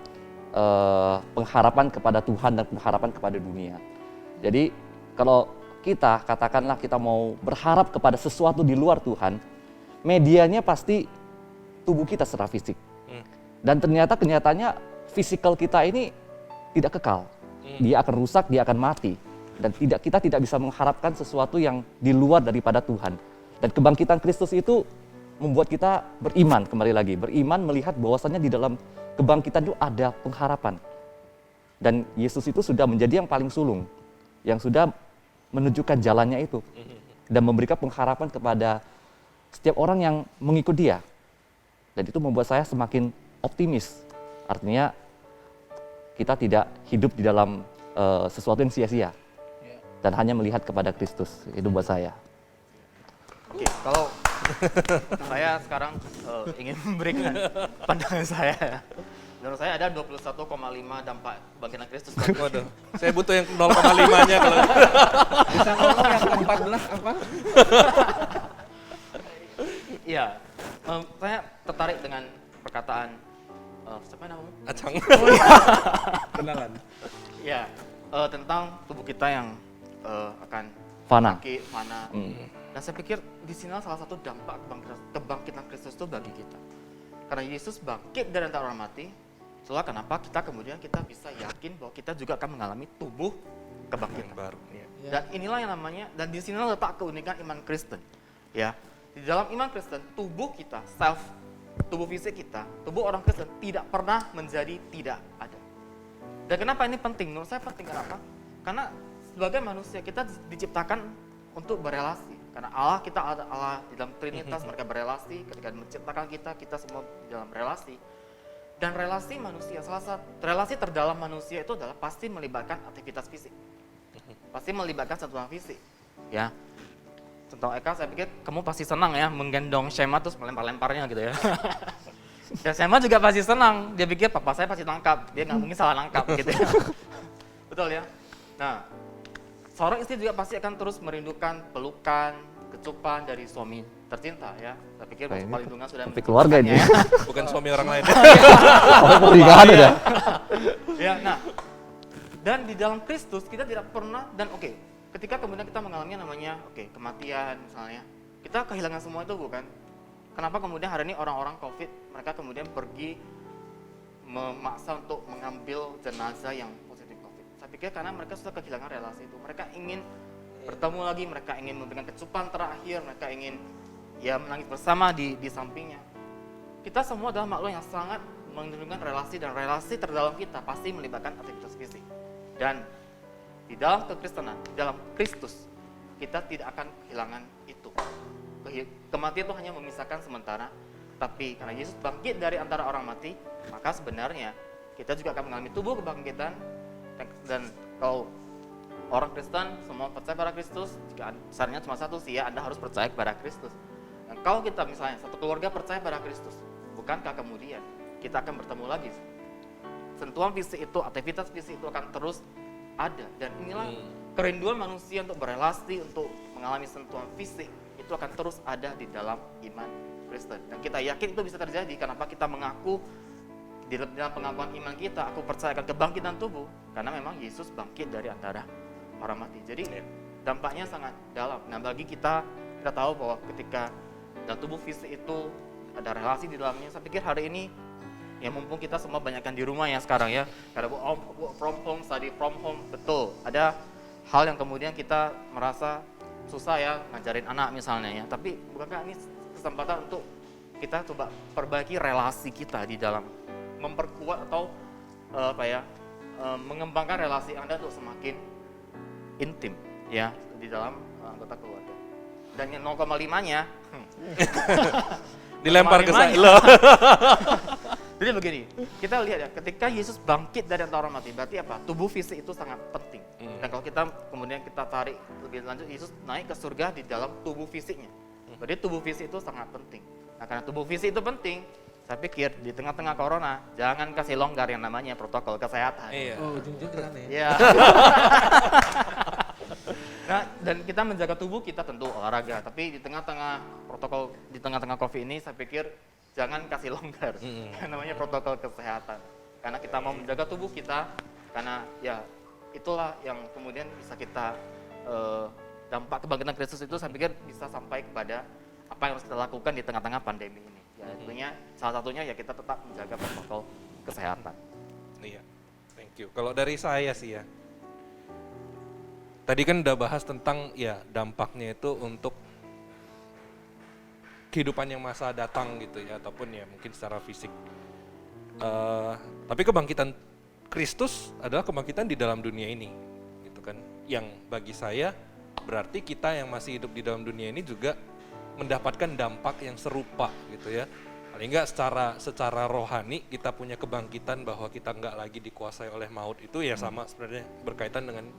pengharapan kepada Tuhan dan pengharapan kepada dunia. Jadi kalau kita katakanlah kita mau berharap kepada sesuatu di luar Tuhan, medianya pasti tubuh kita secara fisik. Dan ternyata kenyataannya fisikal kita ini tidak kekal. Dia akan rusak, dia akan mati. Dan kita tidak bisa mengharapkan sesuatu yang di luar daripada Tuhan. Dan kebangkitan Kristus itu membuat kita beriman, kembali lagi. Beriman melihat bahwasannya di dalam kebangkitan itu ada pengharapan. Dan Yesus itu sudah menjadi yang paling sulung. Yang sudah menunjukkan jalannya itu. Dan memberikan pengharapan kepada setiap orang yang mengikut dia. Dan itu membuat saya semakin optimis. Artinya kita tidak hidup di dalam sesuatu yang sia-sia. Dan hanya melihat kepada Kristus. Itu buat saya. Oke, kalau saya sekarang ingin memberikan pandangan saya. Menurut saya ada 21,5 dampak kebangkitan Kristus. Waduh, saya butuh yang 0,5-nya kalau Bisa ngomong yang ke-14 apa? Iya, saya tertarik dengan perkataan siapa namamu? Acang. Kenalan. Ya, tentang tubuh kita yang akan Fana. sakit, fana. Dan saya pikir di sinilah salah satu dampak kebangkitan Kristus itu bagi kita. Karena Yesus bangkit dari antara orang mati, itulah kenapa kita kemudian bisa yakin bahwa kita juga akan mengalami tubuh kebangkitan baru. Dan inilah yang namanya, dan di sinilah letak keunikan iman Kristen. Ya, di dalam iman Kristen, tubuh kita, tubuh fisik kita, tubuh orang Kristen tidak pernah menjadi tidak ada. Dan kenapa ini penting? Menurut saya penting kenapa? Karena sebagai manusia kita diciptakan untuk berelasi. Karena Allah, kita ada Allah di dalam Trinitas, mereka berelasi. Ketika menciptakan kita semua dalam relasi. Dan relasi manusia, relasi terdalam manusia itu adalah pasti melibatkan aktivitas fisik. Pasti melibatkan sentuhan fisik. Ya. tentang Eka, saya pikir kamu pasti senang ya menggendong Shema terus melempar-lemparnya gitu ya. Dan Shema juga pasti senang, dia pikir papa saya pasti tangkap, dia nggak mungkin salah nangkap gitu ya. Betul ya? Nah, seorang istri juga pasti akan terus merindukan pelukan, kecupan dari suami tercinta ya. Saya pikir Nah, ini perlindungan sudah topik keluarga ini. ya. Bukan suami orang lain. Oh, pernikahan ada. Ya, nah, dan di dalam Kristus kita tidak pernah, dan ketika kemudian kita mengalami namanya kematian misalnya, kita kehilangan semua itu bukan? Kenapa kemudian hari ini orang-orang COVID mereka kemudian pergi memaksa untuk mengambil jenazah yang positif COVID? Saya pikir karena mereka sudah kehilangan relasi itu, mereka ingin bertemu lagi, mereka ingin memberikan kecupan terakhir, mereka ingin ya menangis bersama di sampingnya. Kita semua adalah makhluk yang sangat mengandungkan relasi, dan relasi terdalam kita pasti melibatkan aktivitas fisik. Dan di dalam kekristenan, di dalam Kristus, kita tidak akan kehilangan itu. Kematian itu hanya memisahkan sementara, tapi karena Yesus bangkit dari antara orang mati, maka sebenarnya kita juga akan mengalami tubuh kebangkitan. Dan kalau orang Kristen semua percaya pada Kristus, jika besarnya cuma satu sih ya, Anda harus percaya kepada Kristus. Dan kalau kita misalnya satu keluarga percaya pada Kristus, bukankah kemudian kita akan bertemu lagi? Sentuhan fisik itu, aktivitas fisik itu akan terus ada, dan inilah kerinduan manusia untuk berelasi, untuk mengalami sentuhan fisik itu akan terus ada di dalam iman Kristen. Dan kita yakin itu bisa terjadi. Kenapa kita mengaku di dalam pengakuan iman kita, aku percaya akan kebangkitan tubuh, karena memang Yesus bangkit dari antara orang mati. Jadi dampaknya sangat dalam. Nah, bagi kita tahu bahwa ketika dalam tubuh fisik itu ada relasi di dalamnya. Saya pikir hari ini ya, mumpung kita semua banyakkan di rumah ya sekarang ya, ada work from home, study from home, betul. Ada hal yang kemudian kita merasa susah ya ngajarin anak misalnya ya, tapi bukankah ini kesempatan untuk kita coba perbaiki relasi kita di dalam memperkuat atau mengembangkan relasi Anda untuk semakin intim ya di dalam anggota keluarga. Dan yang 0,5-nya Dilempar ke saya. 0,5-nya. Loh. Jadi begini, kita lihat ya, ketika Yesus bangkit dari antara orang mati, berarti apa? Tubuh fisik itu sangat penting. Dan kalau kita kemudian kita tarik lebih lanjut, Yesus naik ke surga di dalam tubuh fisiknya. Berarti tubuh fisik itu sangat penting. Nah, karena tubuh fisik itu penting, saya pikir di tengah-tengah corona, jangan kasih longgar yang namanya protokol kesehatan. Iya. Oh, ujung-ujung ke sana ya. Ya. Nah, dan kita menjaga tubuh kita tentu olahraga, tapi di tengah-tengah protokol, di tengah-tengah COVID ini, saya pikir jangan kasih longgar, yang namanya protokol kesehatan. Karena kita mau menjaga tubuh kita, karena ya itulah yang kemudian bisa kita, dampak kebangkitan Kristus itu saya pikir bisa sampai kepada apa yang harus kita lakukan di tengah-tengah pandemi ini. Ya, tentunya salah satunya ya kita tetap menjaga protokol kesehatan. Iya, thank you. Kalau dari saya sih ya, tadi kan udah bahas tentang ya dampaknya itu untuk kehidupan yang masa datang gitu ya, ataupun ya mungkin secara fisik. Tapi kebangkitan Kristus adalah kebangkitan di dalam dunia ini, gitu kan. Yang bagi saya berarti kita yang masih hidup di dalam dunia ini juga mendapatkan dampak yang serupa gitu ya. Paling enggak secara rohani kita punya kebangkitan bahwa kita enggak lagi dikuasai oleh maut, itu ya sama sebenarnya berkaitan dengan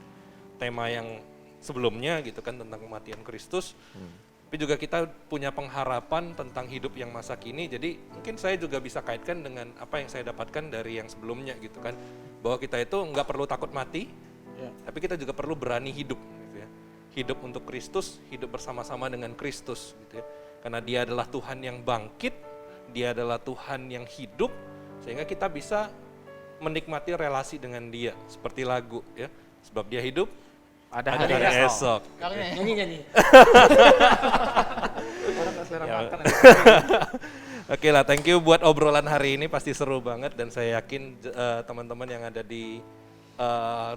tema yang sebelumnya gitu kan, tentang kematian Kristus. Tapi juga kita punya pengharapan tentang hidup yang masa kini. Jadi mungkin saya juga bisa kaitkan dengan apa yang saya dapatkan dari yang sebelumnya gitu kan, bahwa kita itu enggak perlu takut mati, tapi kita juga perlu berani hidup gitu ya. Hidup untuk Kristus, hidup bersama-sama dengan Kristus gitu ya. Karena Dia adalah Tuhan yang bangkit, Dia adalah Tuhan yang hidup, sehingga kita bisa menikmati relasi dengan Dia seperti lagu ya. Sebab Dia hidup, ada hari esok. Nyanyi. Oke lah, thank you buat obrolan hari ini, pasti seru banget, dan saya yakin teman-teman yang ada di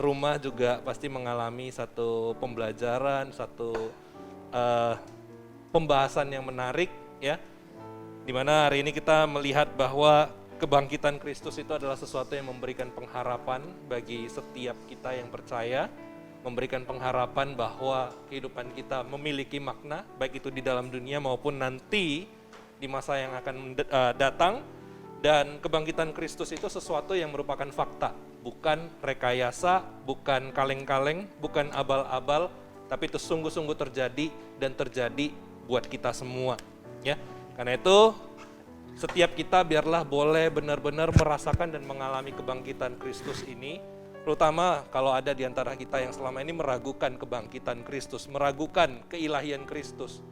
rumah juga pasti mengalami satu pembelajaran, satu pembahasan yang menarik ya. Dimana hari ini kita melihat bahwa kebangkitan Kristus itu adalah sesuatu yang memberikan pengharapan bagi setiap kita yang percaya, memberikan pengharapan bahwa kehidupan kita memiliki makna, baik itu di dalam dunia maupun nanti di masa yang akan datang. Dan kebangkitan Kristus itu sesuatu yang merupakan fakta, bukan rekayasa, bukan kaleng-kaleng, bukan abal-abal, tapi itu sungguh-sungguh terjadi dan terjadi buat kita semua, ya. Karena itu setiap kita biarlah boleh benar-benar merasakan dan mengalami kebangkitan Kristus ini, terutama kalau ada di antara kita yang selama ini meragukan kebangkitan Kristus, meragukan keilahian Kristus.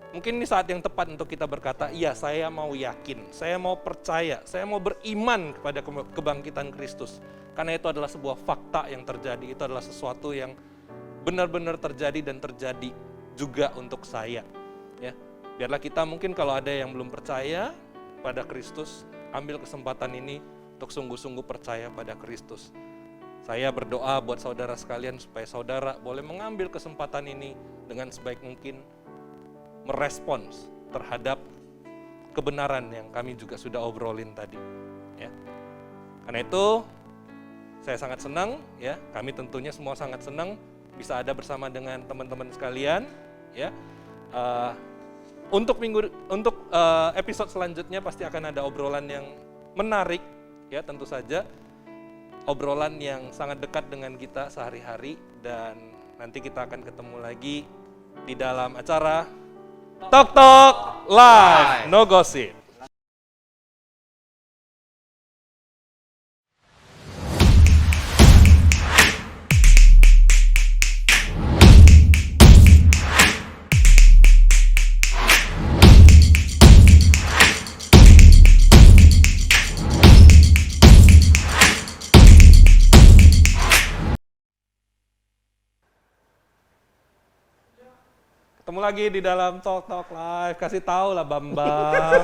Mungkin ini saat yang tepat untuk kita berkata, iya saya mau yakin, saya mau percaya, saya mau beriman kepada kebangkitan Kristus. Karena itu adalah sebuah fakta yang terjadi, itu adalah sesuatu yang benar-benar terjadi dan terjadi juga untuk saya. Ya, biarlah kita mungkin kalau ada yang belum percaya pada Kristus, ambil kesempatan ini untuk sungguh-sungguh percaya pada Kristus. Saya berdoa buat saudara sekalian supaya saudara boleh mengambil kesempatan ini dengan sebaik mungkin merespons terhadap kebenaran yang kami juga sudah obrolin tadi. Ya. Karena itu saya sangat senang, ya, kami tentunya semua sangat senang bisa ada bersama dengan teman-teman sekalian, ya. Untuk episode selanjutnya pasti akan ada obrolan yang menarik, ya, tentu saja obrolan yang sangat dekat dengan kita sehari-hari, dan nanti kita akan ketemu lagi di dalam acara Talk Talk Live, no gossip. Ketemu lagi di dalam Talk Talk Live, kasih tahu lah Bambang.